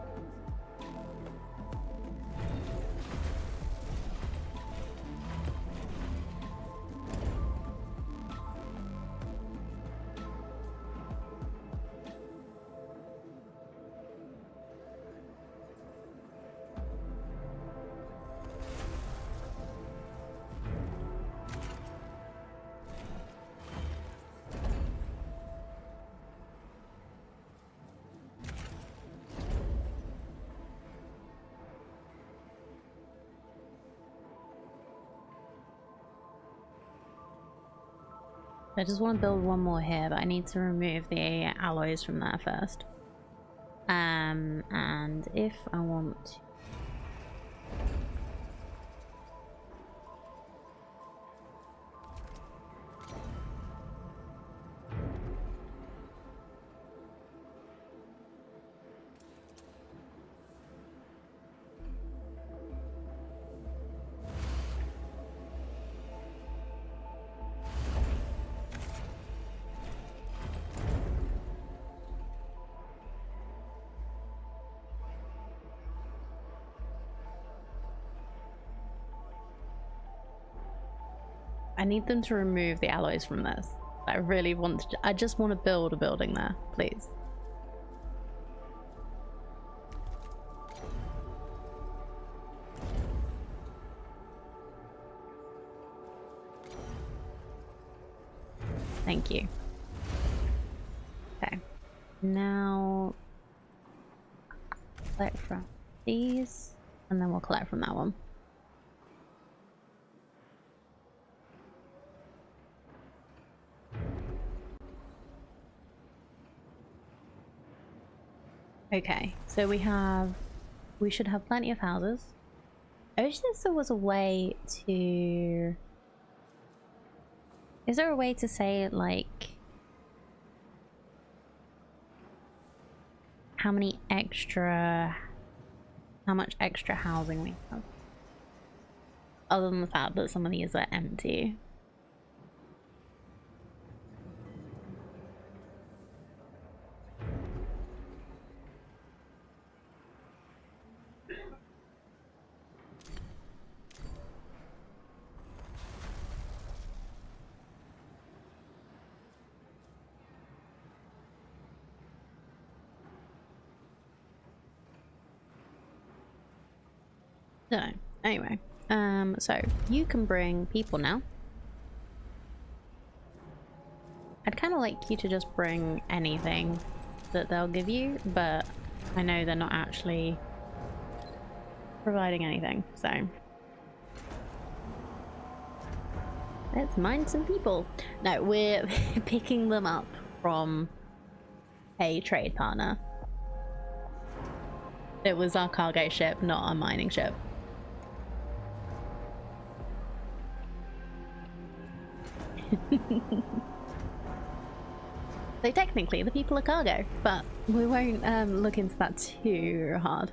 I just want to build one more here, but I need to remove the alloys from there first. And if I want to... I need them to remove the alloys from this. I really want to... I just want to build a building there, please. Thank you. Okay. Now... collect from these, and then we'll collect from that one. Okay, so we should have plenty of houses. I wish there was a way to Is there a way to say, like, how much extra housing we have? Other than the fact that some of these are empty. So, anyway, so you can bring people now. I'd kind of like you to just bring anything that they'll give you, but I know they're not actually providing anything, so let's mine some people. No, we're picking them up from a trade partner. It was our cargo ship, not our mining ship. So technically the people are cargo, but we won't look into that too hard.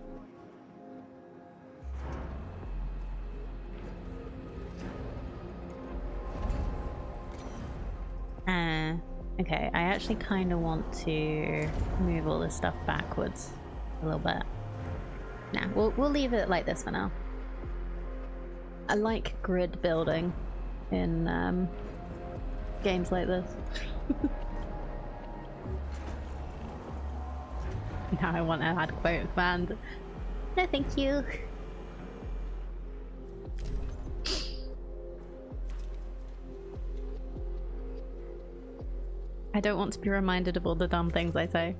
Okay, I actually kind of want to move all this stuff backwards a little bit. Nah, we'll leave it like this for now. I like grid building in games like this. Now I want to add quote command. No, thank you. I don't want to be reminded of all the dumb things I say.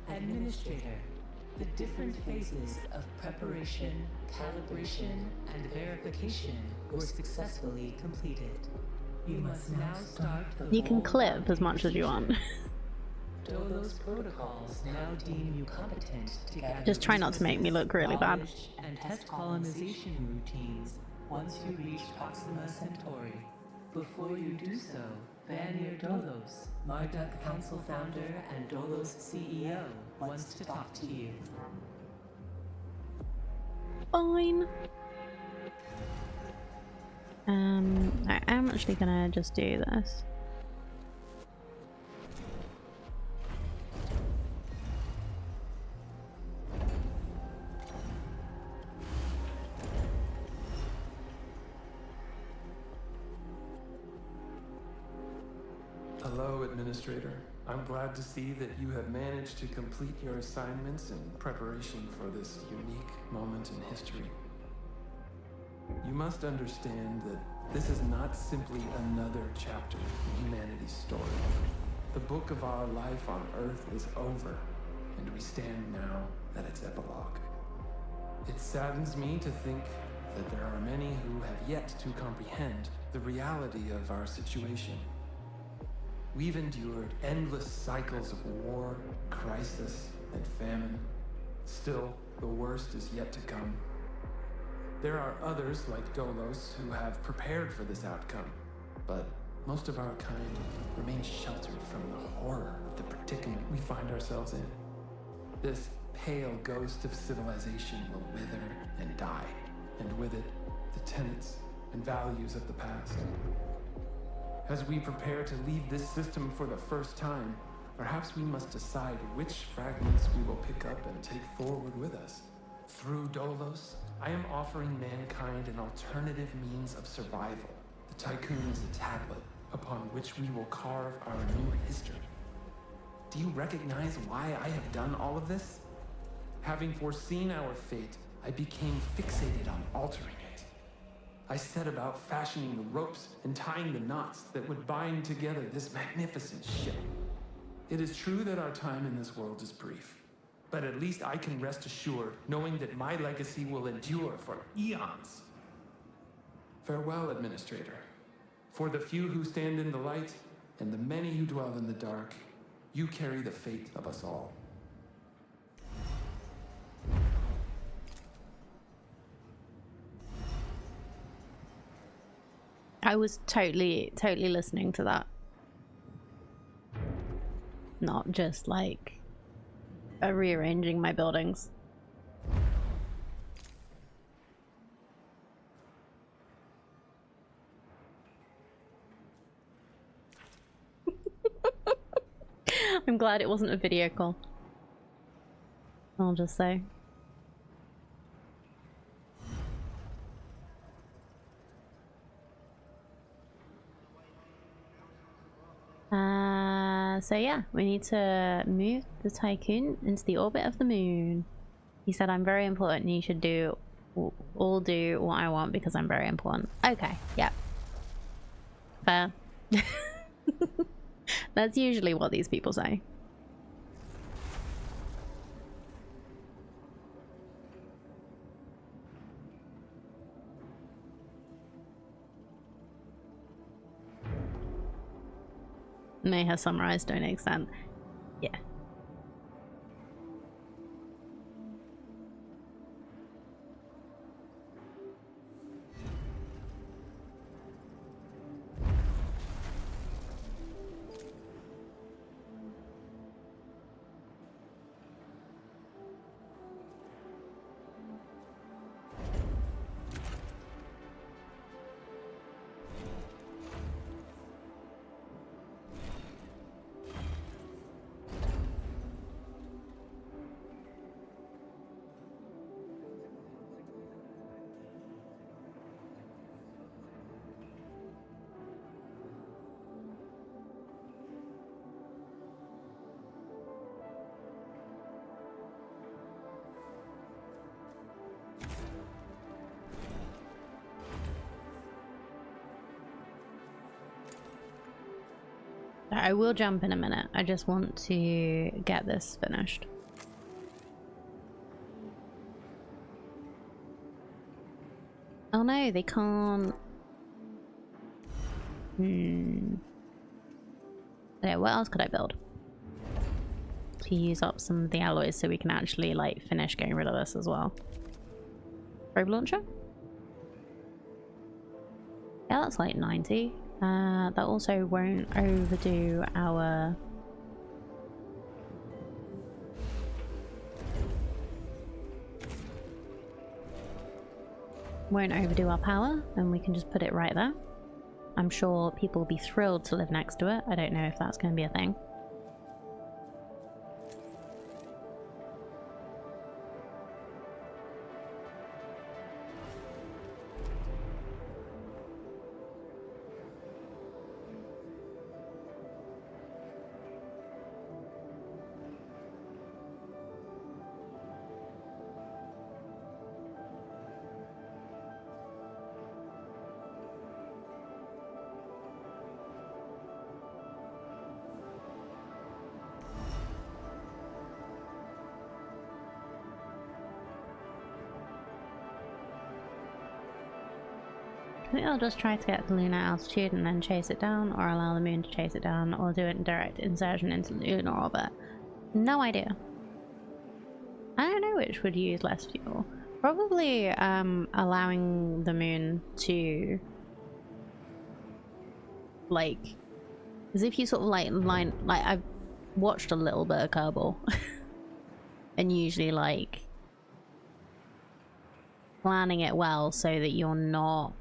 Administrator, the different phases of preparation, calibration, and verification were successfully completed. You must now start the You can whole clip as much as you want. Dolos protocols now deem you competent to gather Just try not to make me look really bad. knowledge and test colonization routines once you reach Proxima Centauri. Before you do so, Vanir Dolos, Marduk Council founder and Dolos CEO, wants to talk to you. Fine. I am actually gonna just do this. Hello, Administrator. I'm glad to see that you have managed to complete your assignments in preparation for this unique moment in history. You must understand that this is not simply another chapter in humanity's story. The book of our life on Earth is over, and we stand now at its epilogue. It saddens me to think that there are many who have yet to comprehend the reality of our situation. We've endured endless cycles of war, crisis, and famine. Still, the worst is yet to come. There are others like Dolos who have prepared for this outcome, but most of our kind remain sheltered from the horror of the predicament we find ourselves in. This pale ghost of civilization will wither and die, and with it, the tenets and values of the past. As we prepare to leave this system for the first time, perhaps we must decide which fragments we will pick up and take forward with us. Through Dolos, I am offering mankind an alternative means of survival. The Tycoon is a tablet upon which we will carve our new history. Do you recognize why I have done all of this? Having foreseen our fate, I became fixated on altering it. I set about fashioning the ropes and tying the knots that would bind together this magnificent ship. It is true that our time in this world is brief, but at least I can rest assured knowing that my legacy will endure for eons. Farewell, Administrator. For the few who stand in the light and the many who dwell in the dark, you carry the fate of us all. I was totally listening to that. Not just like rearranging my buildings. I'm glad it wasn't a video call. I'll just say. So yeah, we need to move the Tycoon into the orbit of the moon. He said I'm very important and you should all do what I want because I'm very important. Okay, yep. Fair. That's usually what these people say. May her summarize to an extent. Yeah. I will jump in a minute. I just want to get this finished. Oh no, they can't. Okay, what else could I build? To use up some of the alloys so we can actually like finish getting rid of this as well. Probe launcher? Yeah, that's like 90. That also won't overdo our... Won't overdo our power, and we can just put it right there. I'm sure people will be thrilled to live next to it. I don't know if that's going to be a thing. I think I'll just try to get the lunar altitude and then chase it down, or allow the moon to chase it down, or do it in direct insertion into the lunar orbit. No idea. I don't know which would use less fuel. Probably allowing the moon to like, because if you sort of like I've watched a little bit of Kerbal and usually like planning it well so that you're not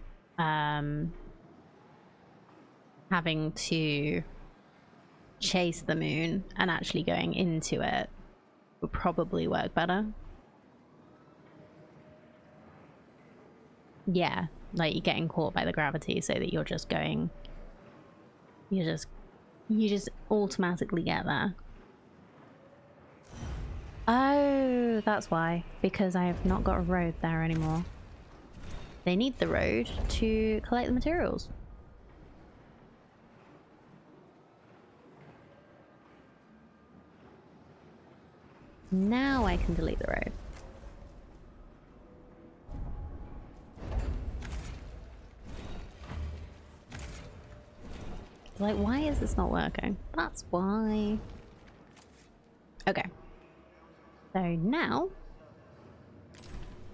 having to chase the moon and actually going into it would probably work better. Yeah, like you're getting caught by the gravity so that you're just going, you just automatically get there. Oh, that's why, because I have not got a road there anymore. They need the road to collect the materials. Now I can delete the road. Like, why is this not working? That's why. Okay. So now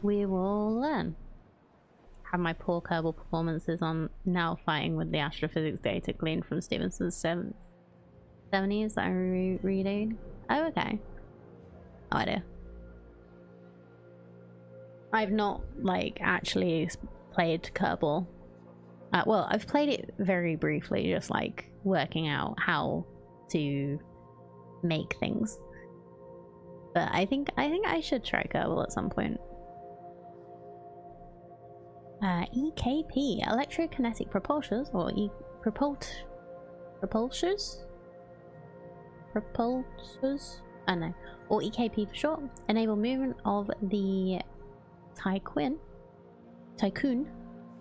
we will learn have my poor Kerbal performances on now fighting with the astrophysics data gleaned from Stevenson's 70s that I'm reading. Oh, okay. No idea. I've not, like, actually played Kerbal. Well, I've played it very briefly, just, like, working out how to make things. But I think I should try Kerbal at some point. EKP, electrokinetic propulsors, or propulsors? I don't know. Or EKP for short, enable movement of the Tycoon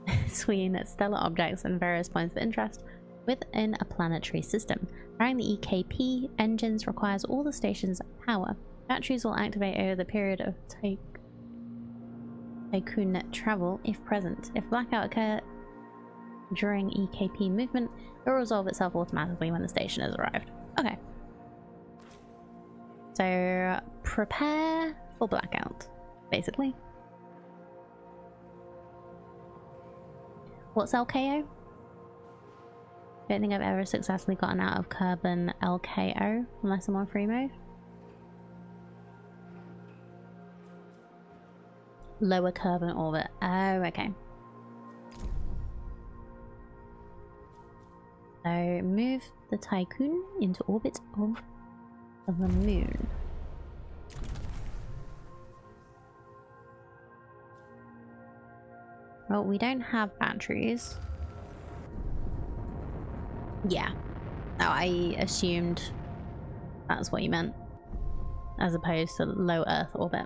between stellar objects and various points of interest within a planetary system. Powering the EKP engines requires all the station's power. Batteries will activate over the period of Tycoon travel if present. If blackout occurs during EKP movement, it will resolve itself automatically when the station has arrived. Okay. So prepare for blackout, basically. What's LKO? Don't think I've ever successfully gotten out of Kerbal LKO unless I'm on free mode. Lower Kerbal orbit. Oh, okay. So move the Tycoon into orbit of the moon. Well, we don't have batteries. Yeah. No, I assumed that's what you meant. As opposed to low Earth orbit.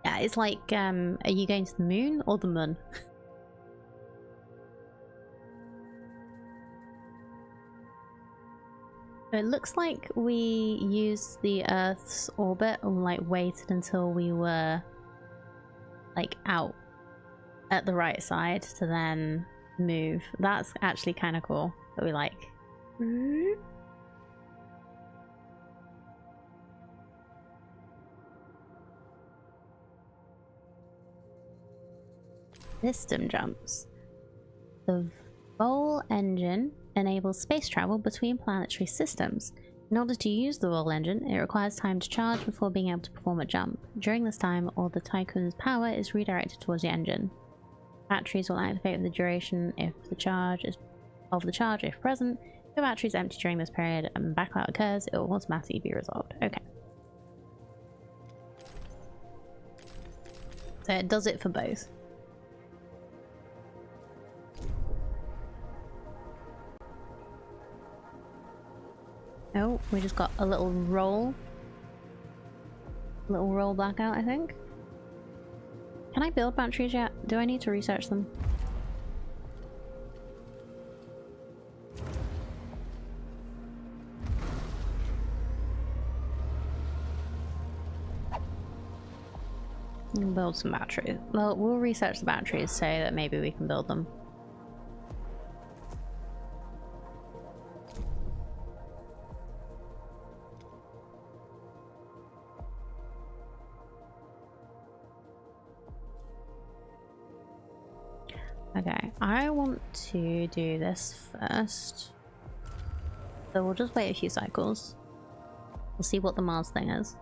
Yeah, it's like, are you going to the moon or the moon? It looks like we used the Earth's orbit and like waited until we were like out at the right side to then move. That's actually kind of cool that we like. System jumps. The Vol engine enables space travel between planetary systems. In order to use the Vol engine, it requires time to charge before being able to perform a jump. During this time, all the Tycoon's power is redirected towards the engine. Batteries will activate for the duration if the charge is if present. If the battery is empty during this period and blackout occurs, it will automatically be resolved. Okay. So it does it for both. Oh, we just got a little roll. Little roll blackout, I think. Can I build batteries yet? Do I need to research them? Build some batteries. Well, we'll research the batteries so that maybe we can build them. Okay, I want to do this first. So we'll just wait a few cycles. We'll see what the Mars thing is.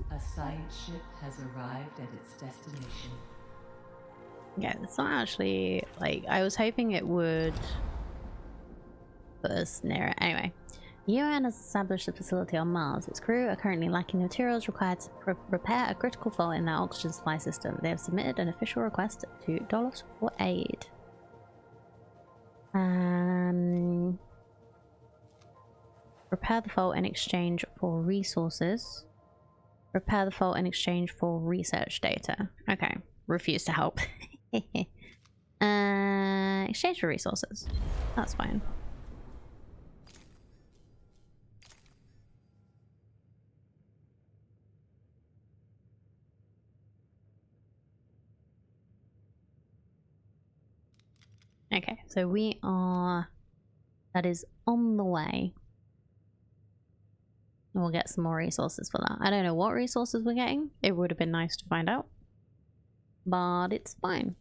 A science ship has arrived at its destination. Yeah, it's not actually, like, I was hoping it would put us near it. Anyway, the UN has established a facility on Mars. Its crew are currently lacking materials required to repair a critical fault in their oxygen supply system. They have submitted an official request to Dolos for aid. Repair the fault in exchange for resources. Repair the fault in exchange for research data. Okay. refuse to help. Exchange for resources. That's fine. Okay, so we are... That is on the way. And we'll get some more resources for that. I don't know what resources we're getting. It would have been nice to find out. But it's fine.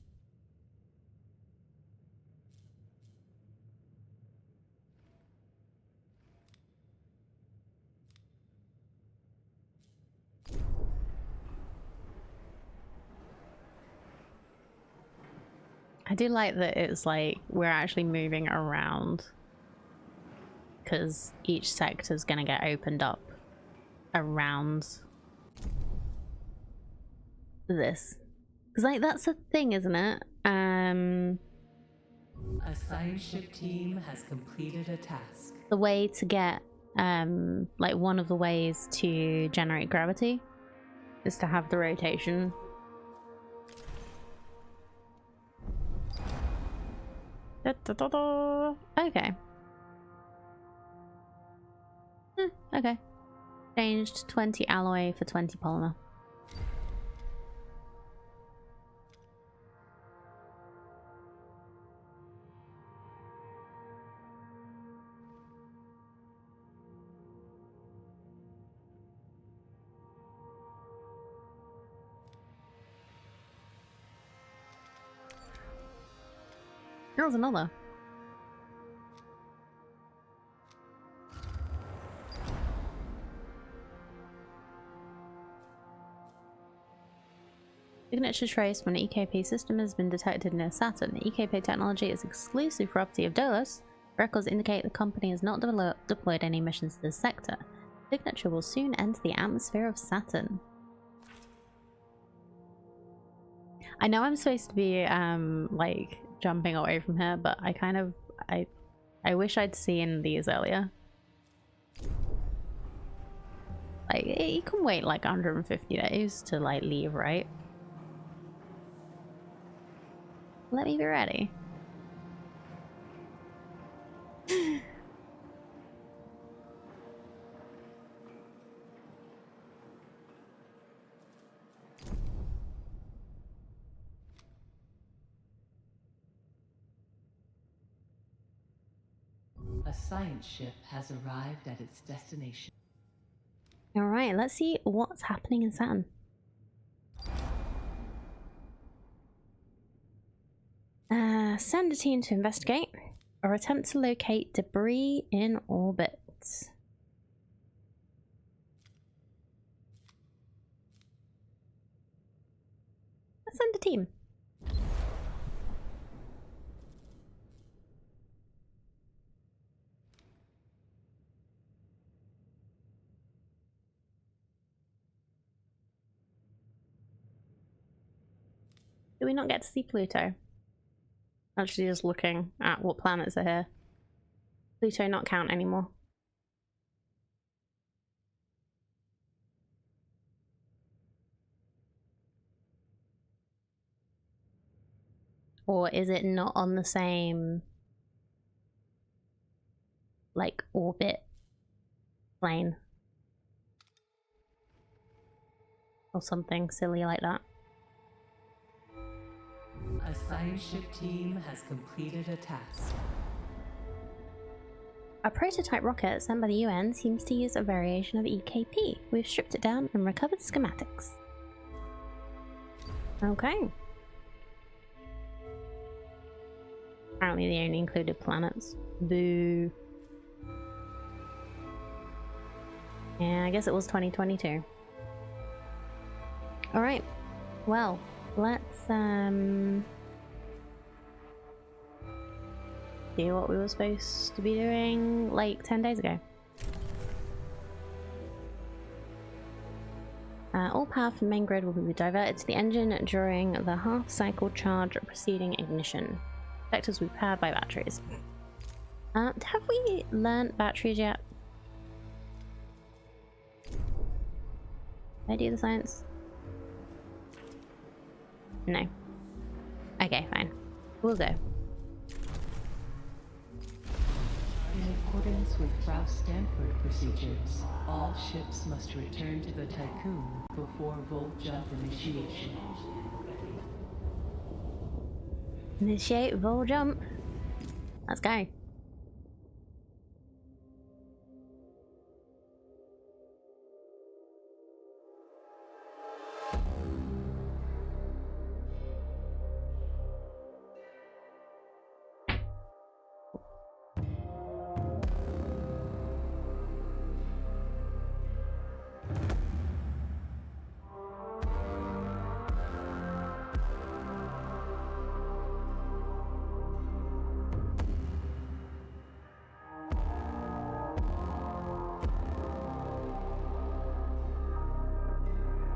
I do like that it's like we're actually moving around because each sector is going to get opened up around this. Because like that's the thing, isn't it? A science ship team has completed a task. The way to get like one of the ways to generate gravity is to have the rotation. Okay. Okay. Changed 20 alloy for 20 polymer. There was another. Signature trace from an EKP system has been detected near Saturn. The EKP technology is exclusive property of Dolos. Records indicate the company has not deployed any missions to this sector. Signature will soon enter the atmosphere of Saturn. I know I'm supposed to be like jumping away from here, but I kind of I wish I'd seen these earlier. Like you can wait like 150 days to like leave, right? Let me be ready. A science ship has arrived at its destination. Alright, let's see what's happening in Saturn. Send a team to investigate or attempt to locate debris in orbit. Let's send a team. Do we not get to see Pluto? Actually, just looking at what planets are here. Pluto not count anymore. Or is it not on the same like orbit plane? Or something silly like that. A science ship team has completed a task. A prototype rocket sent by the UN seems to use a variation of EKP. We've stripped it down and recovered schematics. Okay. Apparently they only included planets. Boo. Yeah, I guess it was 2022. Alright. Well, let's do what we were supposed to be doing like 10 days ago. All power from main grid will be diverted to the engine during the half-cycle charge preceding ignition. Sectors will be powered by batteries. Have we learnt batteries yet? Did I do the science? No. Okay, fine. We'll go. In accordance with Frostpunk procedures, all ships must return to the Tycoon before Volt Jump initiation. Initiate vol jump. Let's go.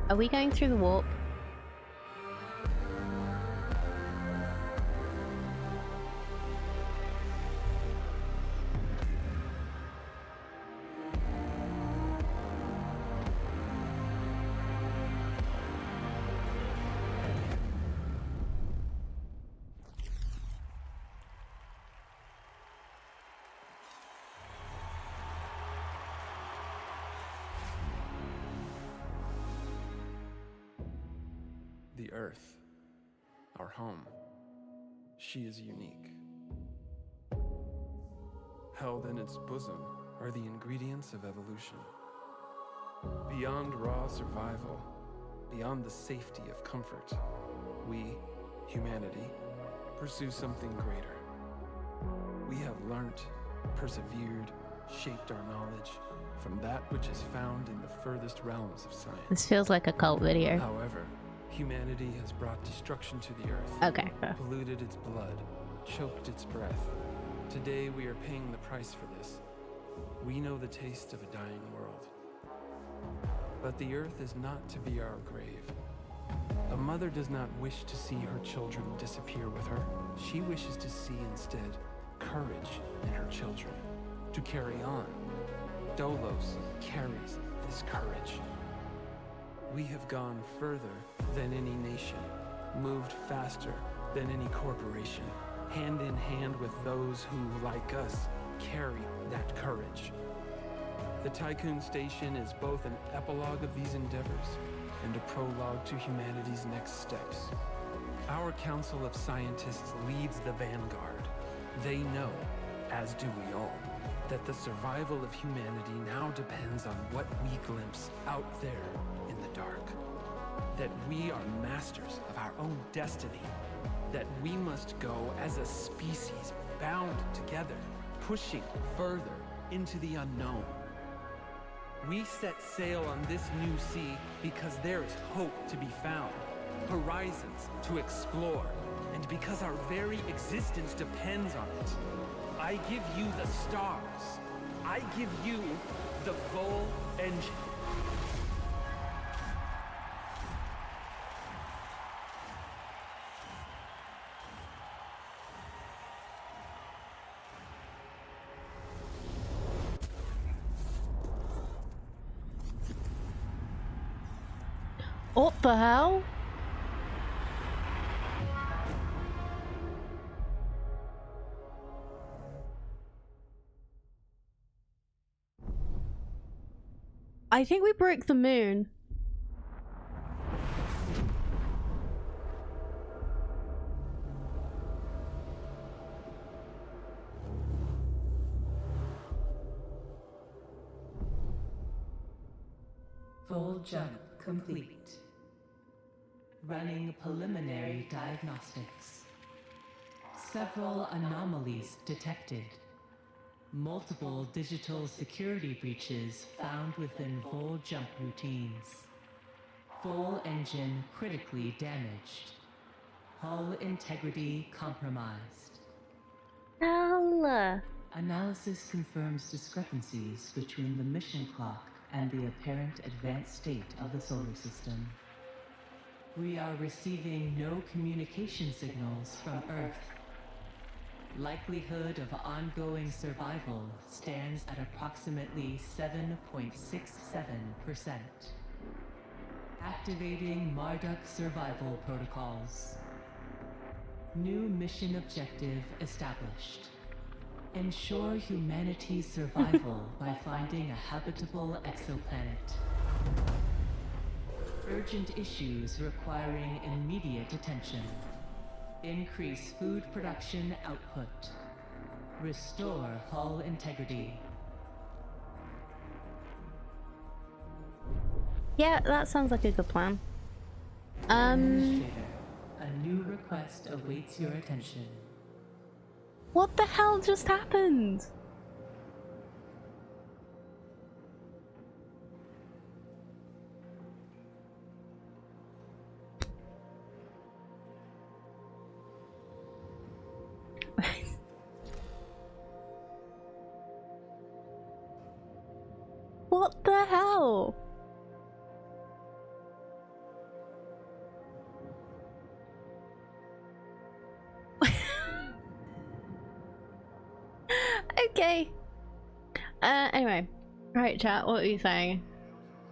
Are we going through the warp? The Earth, our home, she is unique. Held in its bosom are the ingredients of evolution. Beyond raw survival, beyond the safety of comfort, we, humanity, pursue something greater. We have learnt, persevered, shaped our knowledge from that which is found in the furthest realms of science. This feels like a cult video. However, humanity has brought destruction to the earth, Okay, fair. polluted its blood, choked its breath. Today we are paying the price for this. We know the taste of a dying world. But the earth is not to be our grave. A mother does not wish to see her children disappear with her. She wishes to see instead courage in her children, to carry on. Dolos carries this courage. We have gone further than any nation, moved faster than any corporation, hand in hand with those who, like us, carry that courage. The Tycoon Station is both an epilogue of these endeavors and a prologue to humanity's next steps. Our Council of Scientists leads the vanguard. They know, as do we all, that the survival of humanity now depends on what we glimpse out there in the dark. That we are masters of our own destiny. That we must go as a species bound together, pushing further into the unknown. We set sail on this new sea because there is hope to be found, horizons to explore, and because our very existence depends on it. I give you the stars. I give you the Vol engine. What the hell? I think we broke the moon. Full jump complete. Running preliminary diagnostics. Several anomalies detected. Multiple digital security breaches found within full jump routines. Full engine critically damaged. Hull integrity compromised. Hell. Analysis confirms discrepancies between the mission clock and the apparent advanced state of the solar system. We are receiving no communication signals from Earth. Likelihood of ongoing survival stands at approximately 7.67%. Activating Marduk survival protocols. New mission objective established. Ensure humanity's survival by finding a habitable exoplanet. Urgent issues requiring immediate attention. Increase food production output. Restore hull integrity. Yeah, that sounds like a good plan. Administrator, a new request awaits your attention. What the hell just happened? What the hell? Okay. Anyway. Right, chat, what are you saying?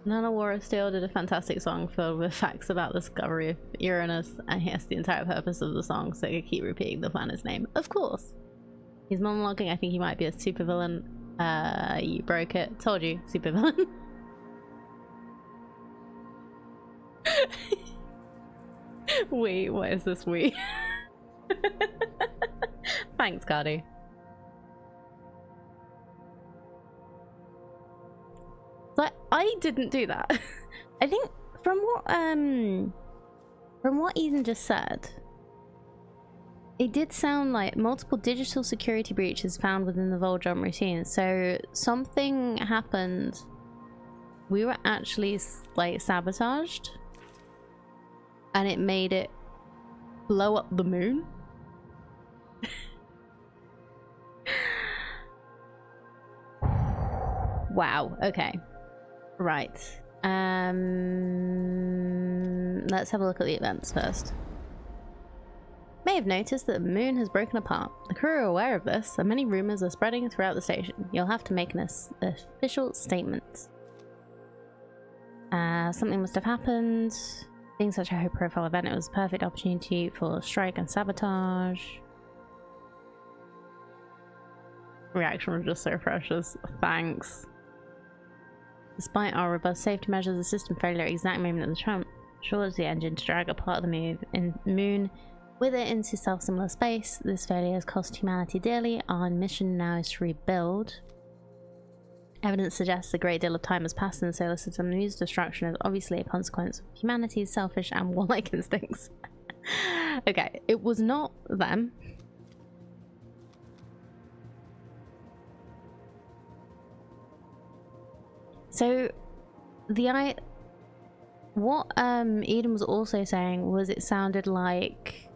Nana War of Steel did a fantastic song filled with facts about the discovery of Uranus, and yes, the entire purpose of the song so he could keep repeating the planet's name. Of course. He's monologuing, I think he might be a supervillain. You broke it. Told you, supervillain. Wait, what is this we? Thanks, Cardi. But I didn't do that. I think from what Eden just said, it did sound like multiple digital security breaches found within the Vol jump routine. So something happened. We were actually like sabotaged, and it made it blow up the moon. Wow. Okay. Right. Let's have a look at the events first. May have noticed that the moon has broken apart. The crew are aware of this, and many rumors are spreading throughout the station. You'll have to make an official statement. Something must have happened. Being such a high-profile event, it was a perfect opportunity for strike and sabotage. Reaction was just so precious. Thanks. Despite our robust safety measures, the system failure at the exact moment of the jump caused the engine to drag apart the moon with it into self-similar space. This failure has cost humanity dearly. Our mission now is to rebuild. Evidence suggests a great deal of time has passed in the solar system. News destruction is obviously a consequence of humanity's selfish and warlike instincts. Okay, it was not them. So, what Eden was also saying was it sounded like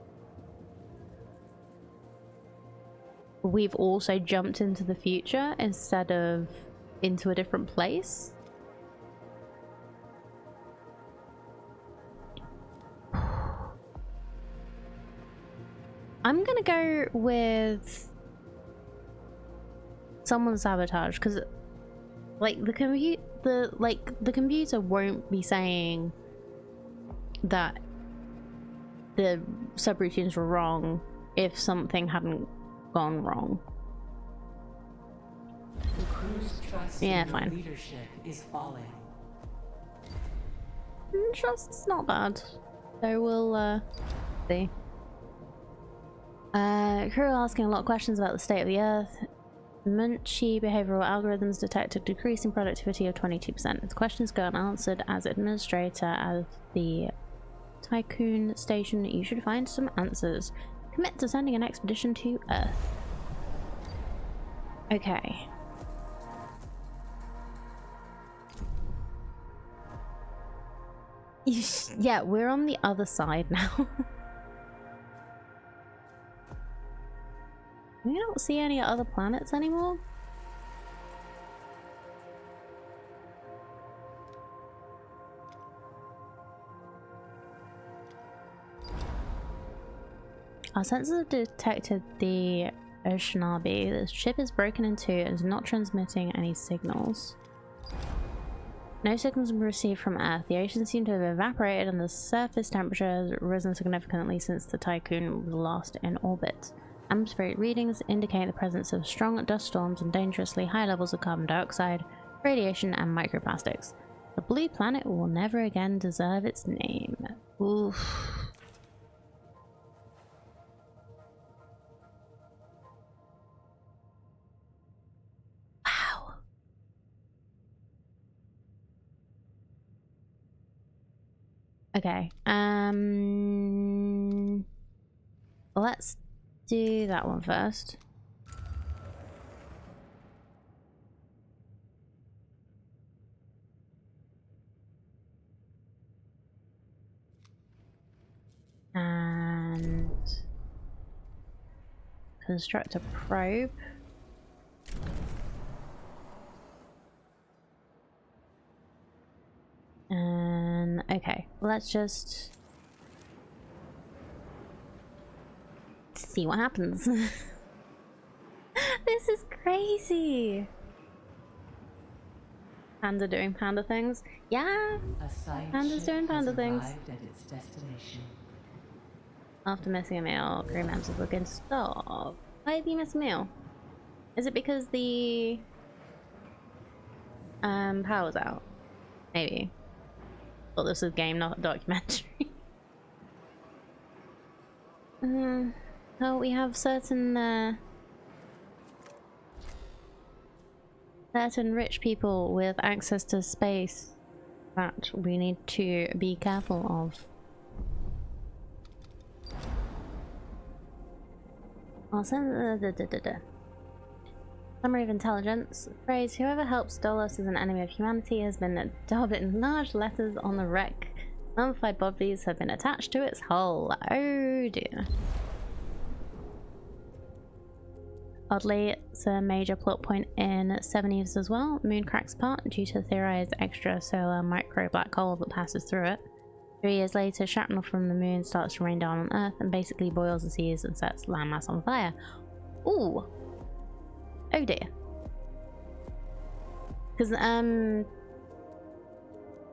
we've also jumped into the future instead of into a different place. I'm gonna go with someone sabotage, because like the computer won't be saying that the subroutines were wrong if something hadn't gone wrong. The crew's trust Yeah, in your fine. leadership is falling. Trust's not bad. So we'll see. Crew are asking a lot of questions about the state of the Earth. Munchy behavioral algorithms detect a decrease in productivity of 22%. The questions go unanswered. As administrator of the Tycoon station, you should find some answers. Commit to sending an expedition to Earth. Okay. Yeah, we're on the other side now. We don't see any other planets anymore. Our sensors have detected the Oceanabi. The ship is broken in two and is not transmitting any signals. No signals have been received from Earth. The ocean seemed to have evaporated and the surface temperature has risen significantly since the Tycoon was last in orbit. Atmospheric readings indicate the presence of strong dust storms and dangerously high levels of carbon dioxide, radiation, and microplastics. The blue planet will never again deserve its name. Oof. Wow. Okay. Let's do that one first. And construct a probe. And okay, let's just see what happens. This is crazy. Panda doing panda things. Yeah, Panda's doing panda things. At its destination. After missing a meal, crew members looking to stop. Why did you miss a meal? Is it because the power's out? Maybe. Thought this was a game, not a documentary. Oh, we have certain rich people with access to space that we need to be careful of. Also, Summary of intelligence. Phrase, whoever helps Dolos as an enemy of humanity has been dubbed in large letters on the wreck. Mummified bodies have been attached to its hull. Oh dear. Oddly, it's a major plot point in Seven Eves as well. Moon cracks apart due to the theorized extrasolar micro black hole that passes through it. 3 years later, shrapnel from the moon starts to rain down on Earth and basically boils the seas and sets landmass on fire. Ooh. Oh dear. Because,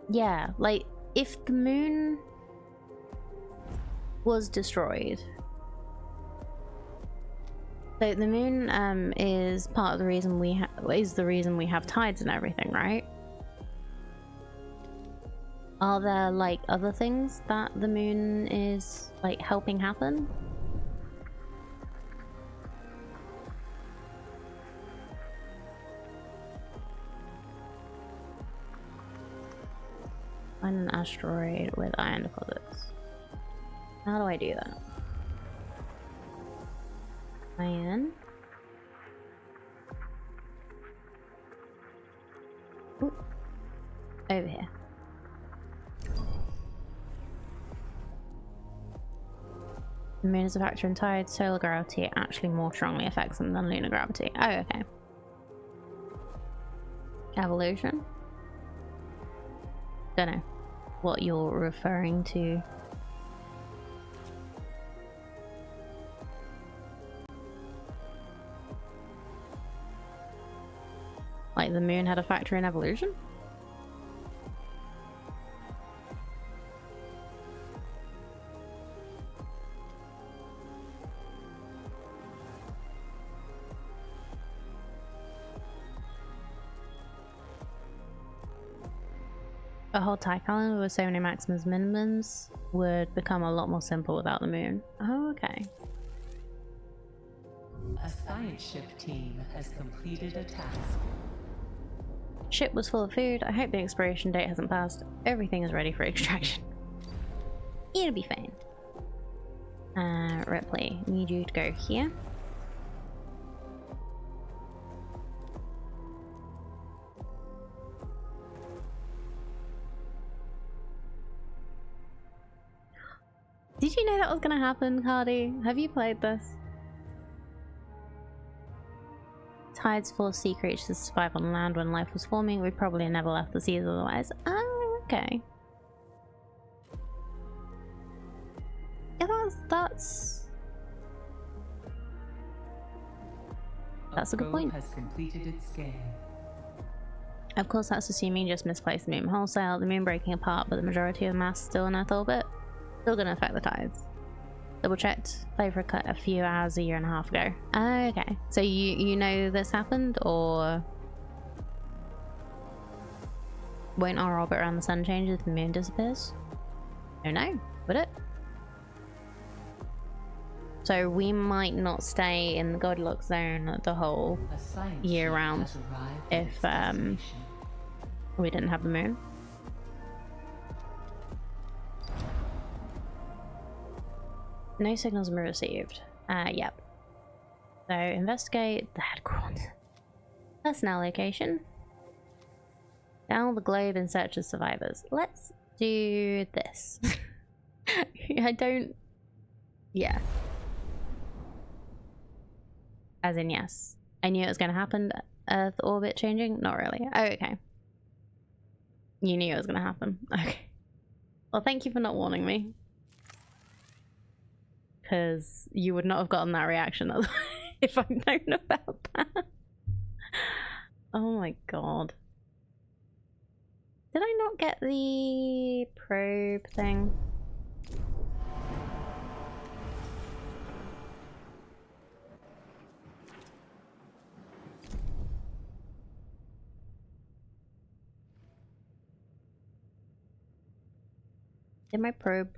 yeah, like, if the moon was destroyed... So the moon, is part of the reason we have tides and everything, right? Are there, like, other things that the moon is, like, helping happen? Find an asteroid with iron deposits. How do I do that? Iron. Ooh. Over here. The moon is a factor in tides. Solar gravity actually more strongly affects them than lunar gravity. Oh, okay. Evolution? Don't know what you're referring to. Like the moon had a factor in evolution? A whole tie calendar with so many maximums minimums would become a lot more simple without the moon. Oh, okay. A science ship team has completed a task. Ship was full of food. I hope the expiration date hasn't passed. Everything is ready for extraction. It'll be fine. Ripley, need you to go here. Did you know that was gonna happen, Cardi? Have you played this? Tides force sea creatures to survive on land when life was forming. We probably never left the seas otherwise. Oh, okay. Yeah, that's a good point. Has completed its scan. Of course, that's assuming just misplaced the moon wholesale, the moon breaking apart, but the majority of the mass still in Earth orbit. Still gonna affect the tides. Double checked. Played for a cut a few hours a year and a half ago. Okay, so you know this happened, or won't our orbit around the sun change if the moon disappears? Oh no, would it? So we might not stay in the Goldilocks zone the whole year round if we didn't have the moon. No signals have been received. Yep. So investigate the headquarters. Personnel location. Down the globe in search of survivors. Let's do this. I don't... Yeah. As in, yes. I knew it was going to happen. Earth orbit changing? Not really. Oh, okay. You knew it was going to happen. Okay. Well, thank you for not warning me. Because you would not have gotten that reaction if I'd known about that. Oh my god. Did I not get the probe thing? Did my probe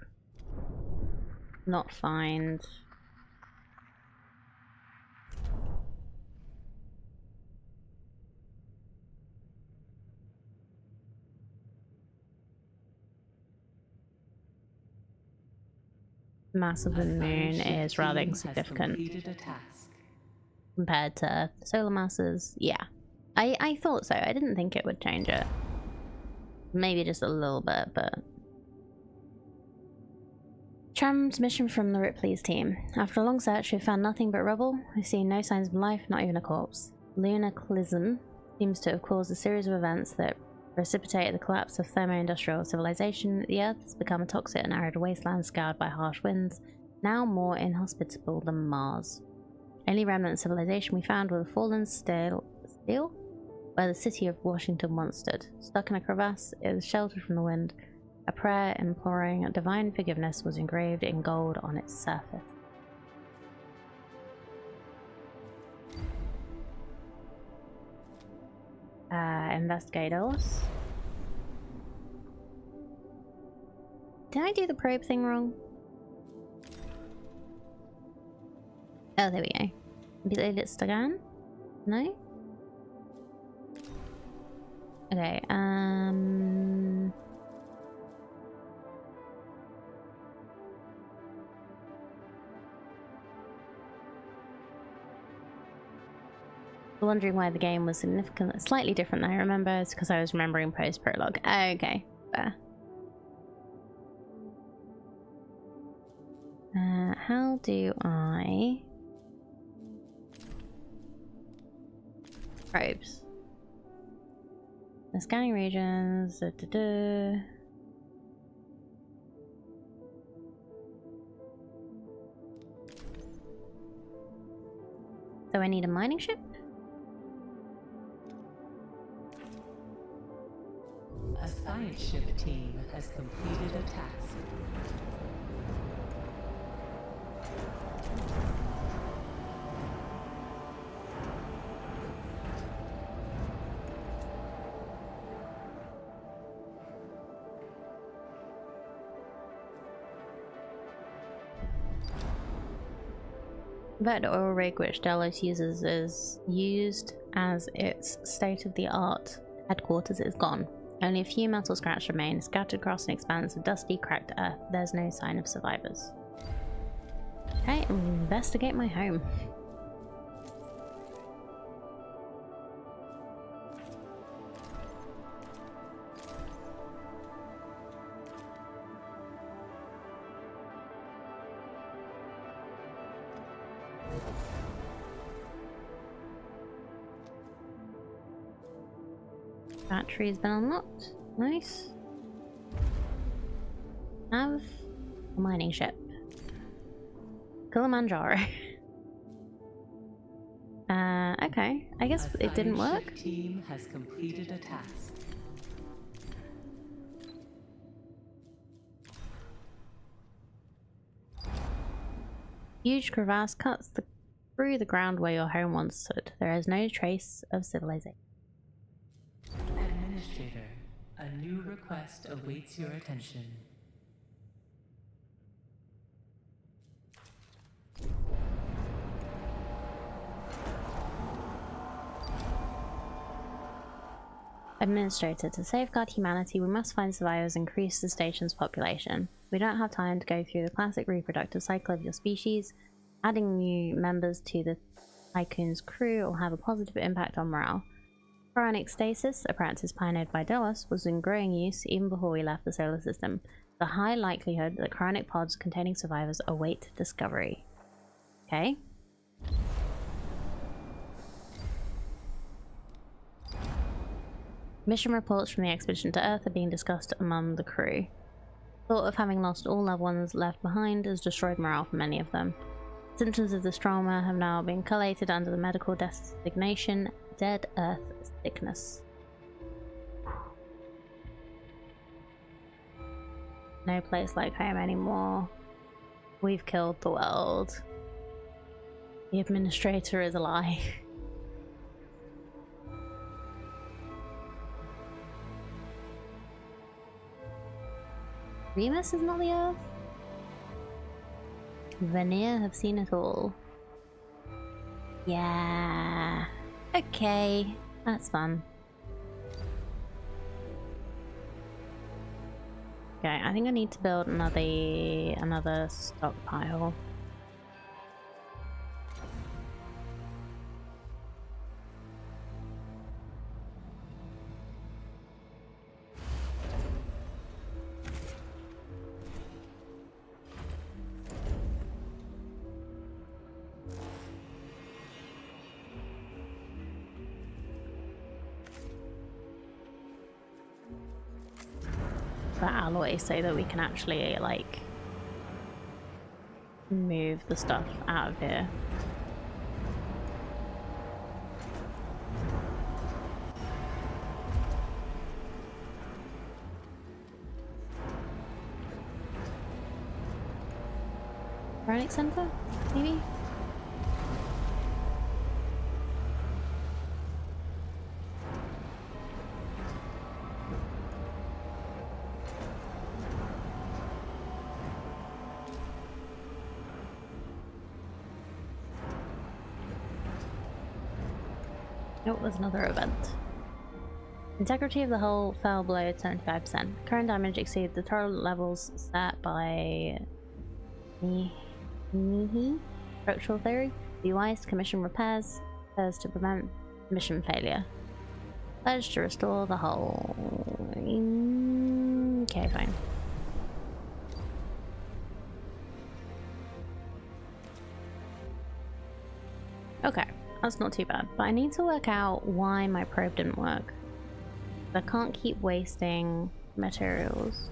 not find... mass of the moon is rather insignificant compared to solar masses. Yeah, I thought so. I didn't think it would change it. Maybe just a little bit, but... Transmission from the Ripley's team. After a long search, we've found nothing but rubble. We've seen no signs of life, not even a corpse. Lunaclism seems to have caused a series of events that precipitated the collapse of thermo-industrial civilization. The Earth has become a toxic and arid wasteland scoured by harsh winds, now more inhospitable than Mars. Only remnant civilization we found were the fallen steel where the city of Washington once stood. Stuck in a crevasse, it was sheltered from the wind. A prayer imploring divine forgiveness was engraved in gold on its surface. Investigators. Did I do the probe thing wrong? Oh, there we go. Ability to scan? No? Okay, wondering why the game was slightly different than I remember. It's because I was remembering post-prologue. Okay, fair. How do I... Probes. The scanning regions... So I need a mining ship? A science ship team has completed a task. That oil rig which Delos uses is used as its state-of-the-art headquarters is gone. Only a few metal scraps remain, scattered across an expanse of dusty, cracked earth. There's no sign of survivors. Okay, investigate my home. Battery's been unlocked. Nice. Have a mining ship. Kilimanjaro. Okay. Okay, I guess A it didn't science work. ship team has completed a task. Huge crevasse cuts through the ground where your home once stood. There is no trace of civilization. Administrator, a new request awaits your attention. Administrator, to safeguard humanity, we must find survivors and increase the station's population. We don't have time to go through the classic reproductive cycle of your species. Adding new members to the Tycoon's crew will have a positive impact on morale. Cryonic stasis, a practice pioneered by Delos, was in growing use even before we left the solar system. The high likelihood that cryonic pods containing survivors await discovery. Okay. Mission reports from the expedition to Earth are being discussed among the crew. Thought of having lost all loved ones left behind has destroyed morale for many of them. Symptoms of the trauma have now been collated under the medical designation Dead Earth Sickness. No place like home anymore. We've killed the world. The administrator is alive. Remus is not the Earth. Veneer have seen it all. Yeah. Okay, that's fun. Okay, I think I need to build another stockpile. That alloy so that we can actually like move the stuff out of here. Cryonic center, maybe? Oh, there's another event. Integrity of the hull fell below 75%. Current damage exceeds the total levels set by Nihi structural theory. Be wise to commission repairs to prevent mission failure. Pledge to restore the hull. Okay, fine. Okay, that's not too bad. But I need to work out why my probe didn't work. I can't keep wasting materials.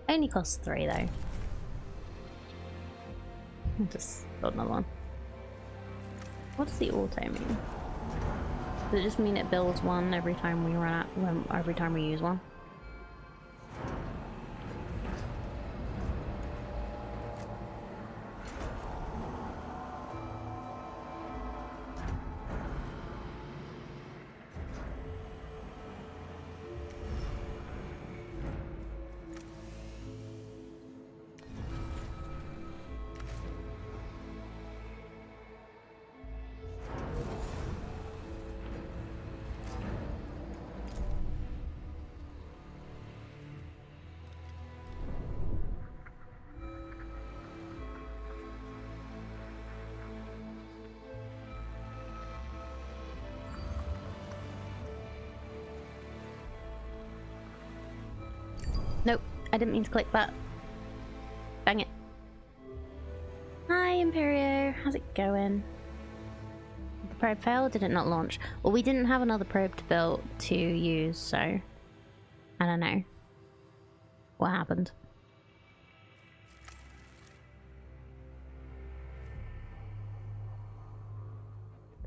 Only costs 3 though. I'll just build another one. What does the auto mean? Does it just mean it builds one every time we run out, every time we use one? Nope, I didn't mean to click that. Dang it. Hi, Imperio. How's it going? The probe failed? Did it not launch? Well, we didn't have another probe to build to use, so I don't know what happened.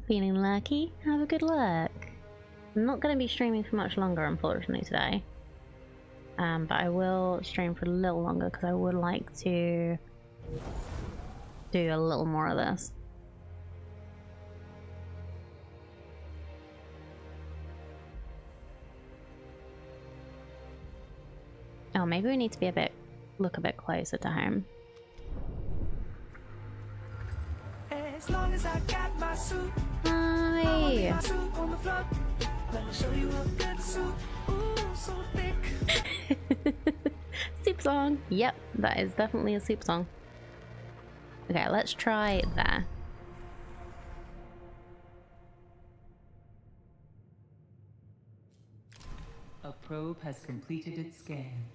Feeling lucky? Have a good look. I'm not going to be streaming for much longer, unfortunately, today. But I will stream for a little longer because I would like to do a little more of this. Oh, maybe we need to be look a bit closer to home. As long as I got my suit, Hi. my suit on the floor. Let me show you a good suit. Ooh, so thick. Soup song. Yep, that is definitely a soup song. Okay, let's try there. A probe has completed its scan.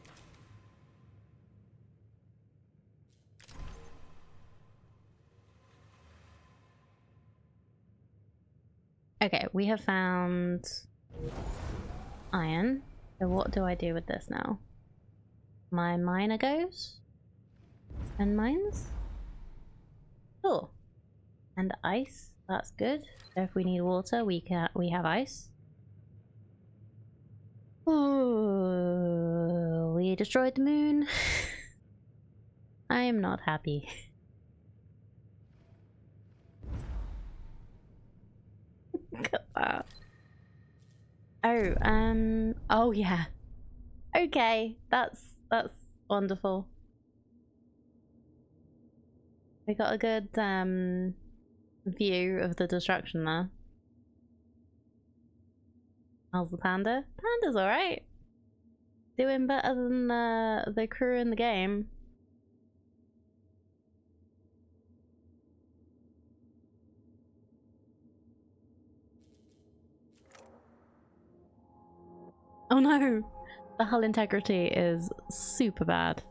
Okay, we have found iron. So what do I do with this now? My miner goes? And mines? Oh. And ice. That's good. So if we need water, we have ice. Oh, we destroyed the moon. I am not happy. Look at that. Oh, oh yeah. Okay, that's wonderful. We got a good view of the destruction there. How's the panda? Panda's alright. Doing better than the crew in the game. Oh no! The hull integrity is super bad.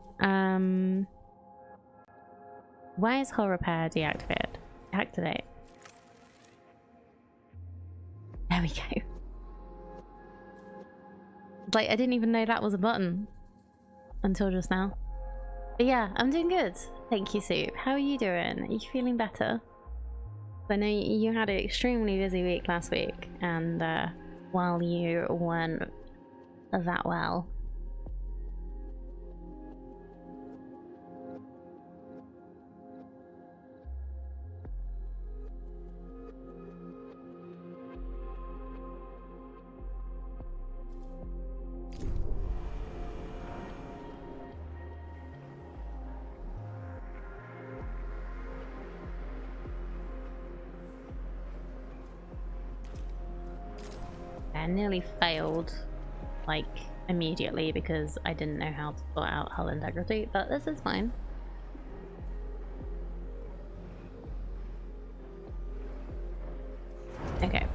Why is hull repair deactivated? Activate. There we go. It's like I didn't even know that was a button until just now. But yeah, I'm doing good. Thank you, Soup. How are you doing? Are you feeling better? I know you had an extremely busy week last week, and while you weren't that well. I nearly failed, like, immediately because I didn't know how to sort out hull integrity, but this is fine. Okay,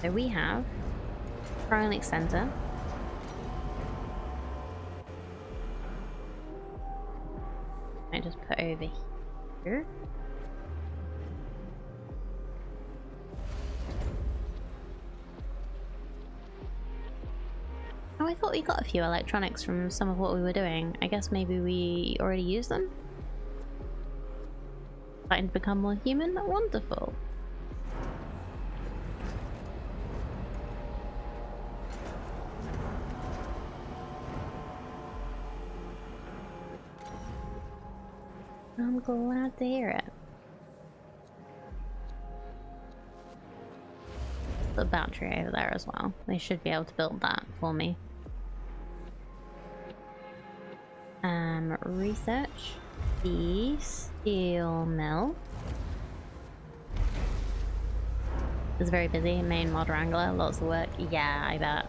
so we have cryonic center. I just put over here. Oh, I thought we got a few electronics from some of what we were doing. I guess maybe we already used them? Starting to become more human? Wonderful. I'm glad to hear it. The battery over there as well. They should be able to build that for me. Research the steel mill. It's very busy. Main mod wrangler, lots of work. Yeah, I bet.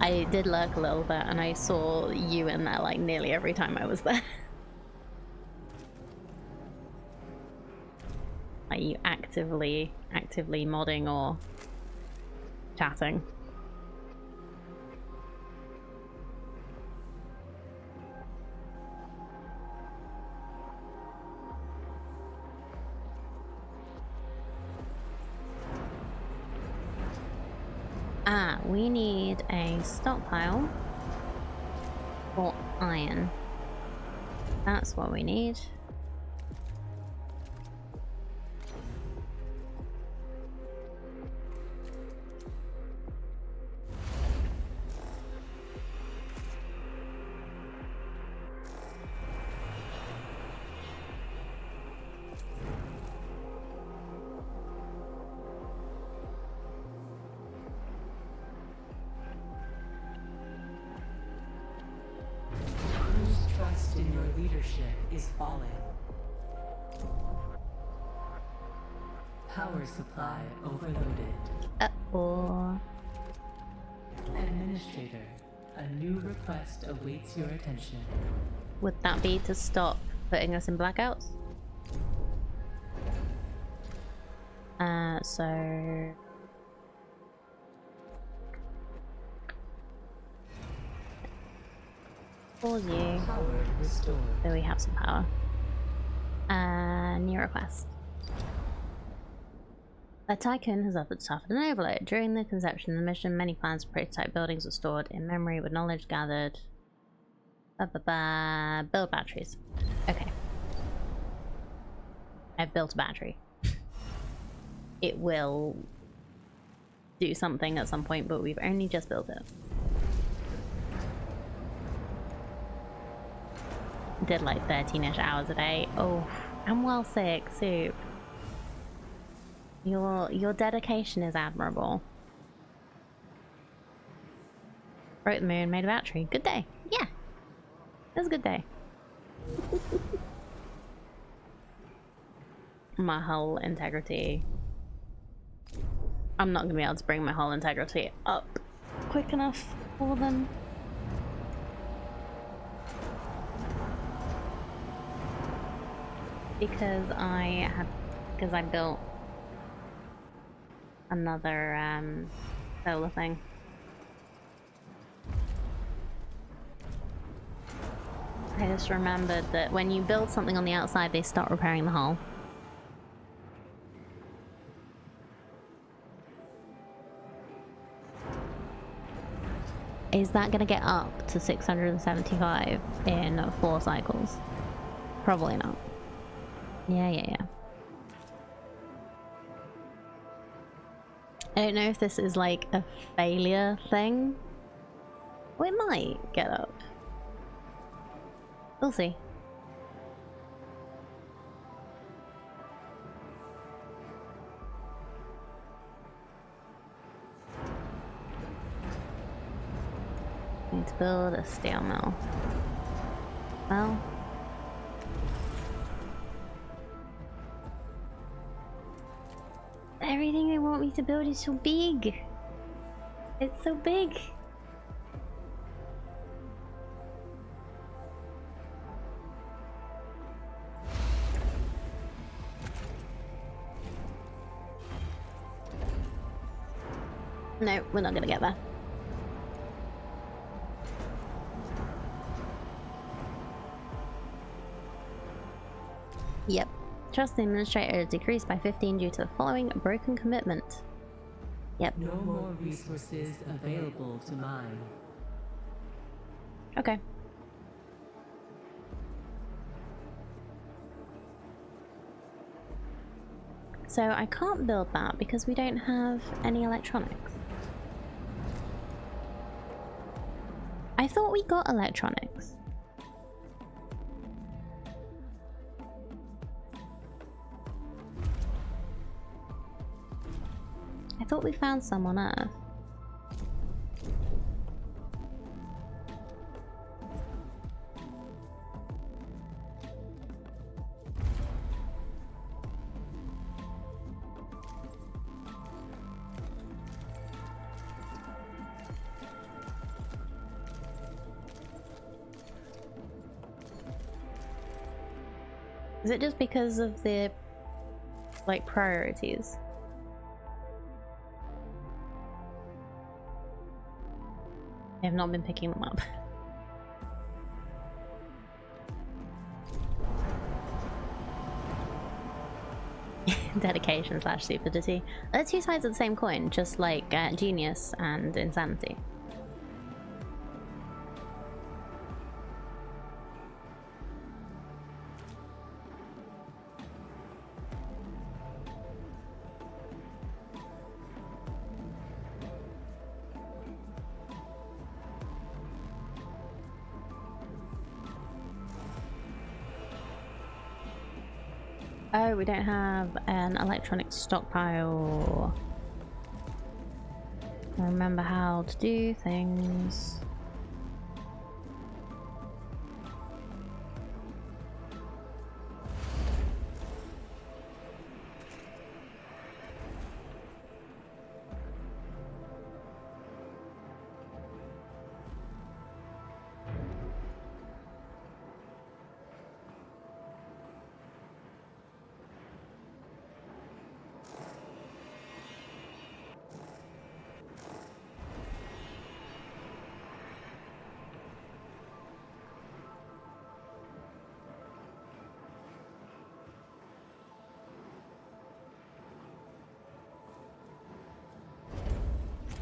I did lurk a little bit and I saw you in there like nearly every time I was there. Are you actively modding or chatting? Ah, we need a stockpile for iron. That's what we need. leadership is falling. Power supply overloaded. Uh-oh. Administrator, a new request awaits your attention. Would that be to stop putting us in blackouts? So... Pause you. Power restored. So we have some power. New request. A tycoon has suffered an overload. During the conception of the mission, many plans for prototype buildings were stored in memory with knowledge gathered. Build batteries. Okay. I've built a battery. It will do something at some point, but we've only just built it. Did like 13-ish hours a day. Oh, I'm well sick, Soup. Your dedication is admirable. Broke the moon, made a battery. Good day. Yeah. It was a good day. My hull integrity. I'm not gonna be able to bring my hull integrity up quick enough for them. Because I built another solar thing. I just remembered that when you build something on the outside, they start repairing the hull. Is that gonna get up to 675 in 4 cycles? Probably not. Yeah. I don't know if this is like a failure thing. Well, it might get up. We'll see. Need to build a steel mill. Well. Everything they want me to build is so big. It's so big. No, we're not gonna get there. Yep. Trust the administrator is decreased by 15 due to the following broken commitment. Yep. No more resources available to mine. Okay. So I can't build that because we don't have any electronics. I thought we got electronics. I thought we found some on Earth. Is it just because of the, like, priorities? I have not been picking them up. Dedication / stupidity. They're two sides of the same coin, just like genius and insanity. Oh, we don't have an electronic stockpile. I remember how to do things.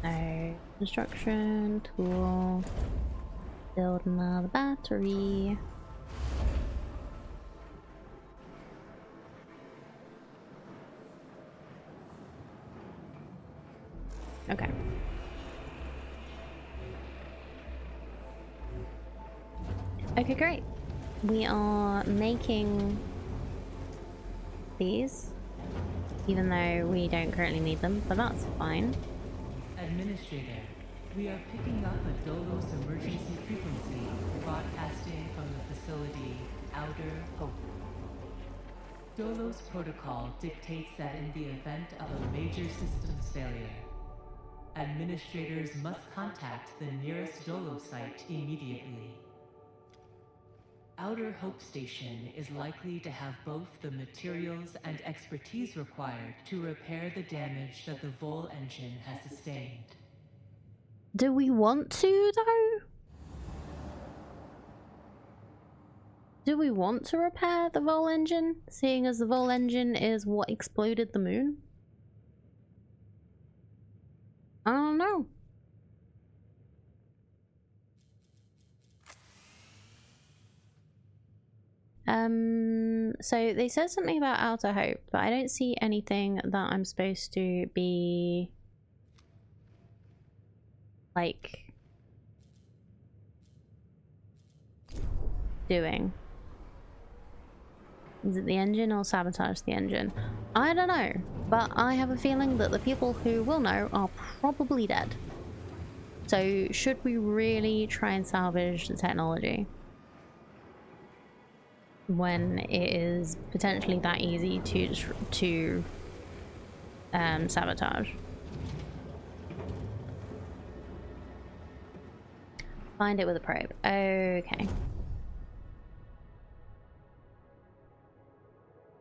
So, construction, tool, build another battery. Okay. Okay, great. We are making these, even though we don't currently need them, but that's fine. Administrator, we are picking up a Dolos emergency frequency broadcasting from the facility Outer Hope. Dolos protocol dictates that in the event of a major systems failure, administrators must contact the nearest Dolos site immediately. Outer Hope Station is likely to have both the materials and expertise required to repair the damage that the Vol engine has sustained. Do we want to, though? Do we want to repair the Vol engine, seeing as the Vol engine is what exploded the moon? I don't know. So they said something about Outer Hope, but I don't see anything that I'm supposed to be like doing. Is it the engine or sabotage the engine? I don't know, but I have a feeling that the people who will know are probably dead. So should we really try and salvage the technology when it is potentially that easy to sabotage? Find it with a probe. Okay.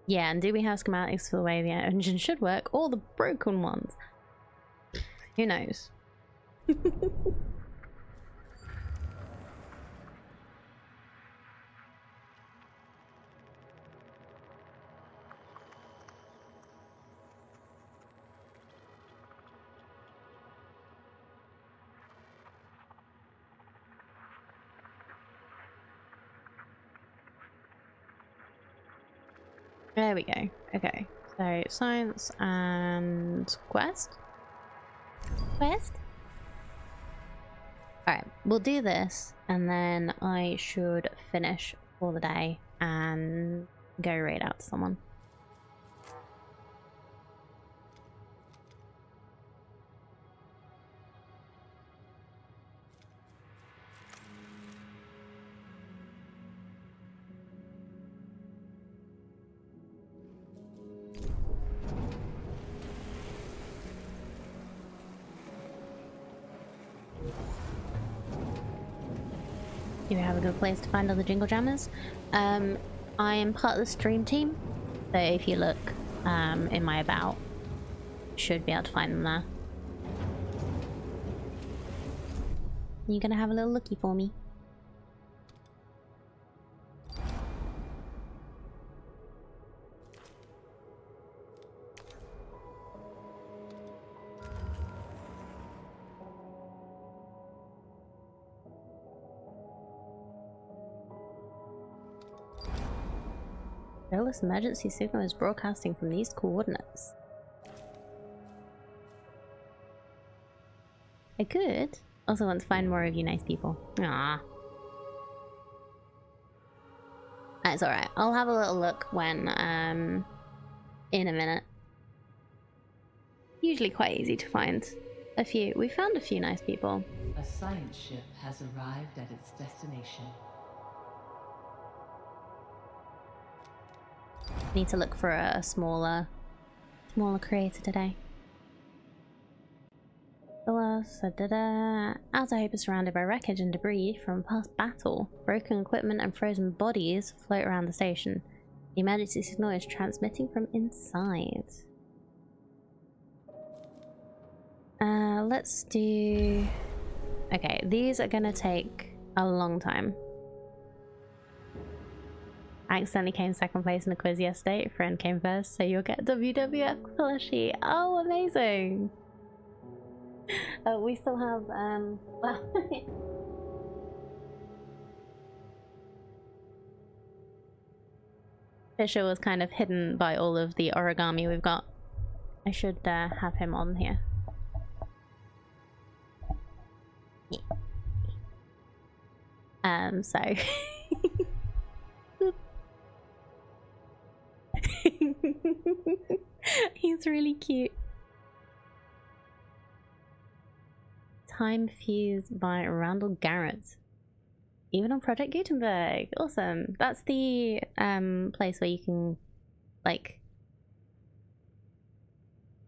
Yeah, and do we have schematics for the way the engine should work, or the broken ones? Who knows? There we go. Okay, so science and quest. Alright, we'll do this and then I should finish for the day and go raid out to someone. Do we have a good place to find other Jingle Jammers? I am part of the stream team, so if you look in my about, you should be able to find them there. You gonna have a little looky for me? Wireless emergency signal is broadcasting from these coordinates. I could also want to find more of you nice people. Ah, that's alright. I'll have a little look when in a minute. Usually quite easy to find a few. We found a few nice people. A science ship has arrived at its destination. Need to look for a smaller creator today. Outer Hope is surrounded by wreckage and debris from past battle. Broken equipment and frozen bodies float around the station. The emergency signal is transmitting from inside. Let's do... Okay, these are gonna take a long time. I accidentally came second place in the quiz yesterday. A friend came first, so you'll get WWF plushie. Oh, amazing! We still have well Fisher was kind of hidden by all of the origami we've got. I should have him on here. So he's really cute. Time Fused by Randall Garrett. Even on Project Gutenberg. Awesome. That's the place where you can, like,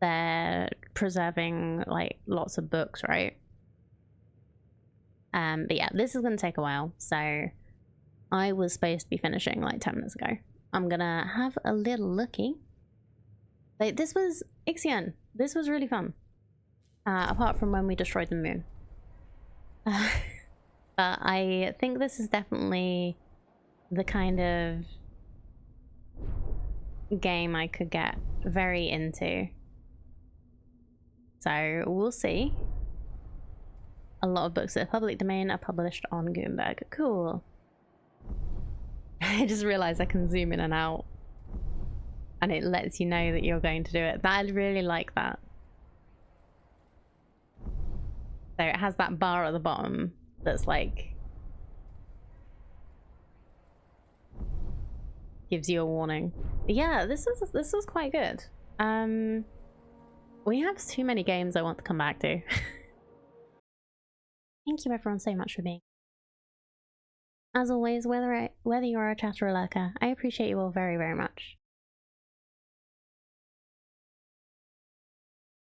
they're preserving like lots of books, right? But yeah, this is gonna take a while, so I was supposed to be finishing like 10 minutes ago. I'm gonna have a little looky. Like, this was Ixion. This was really fun. Apart from when we destroyed the moon. But I think this is definitely the kind of game I could get very into. So we'll see. A lot of books that are public domain are published on Gutenberg. Cool. I just realized I can zoom in and out and it lets you know that you're going to do it. I really like that. So it has that bar at the bottom that's like gives you a warning. But yeah, this was quite good. We have too many games I want to come back to. Thank you everyone so much for being. As always, whether you're a chatter or lurker, I appreciate you all very, very much.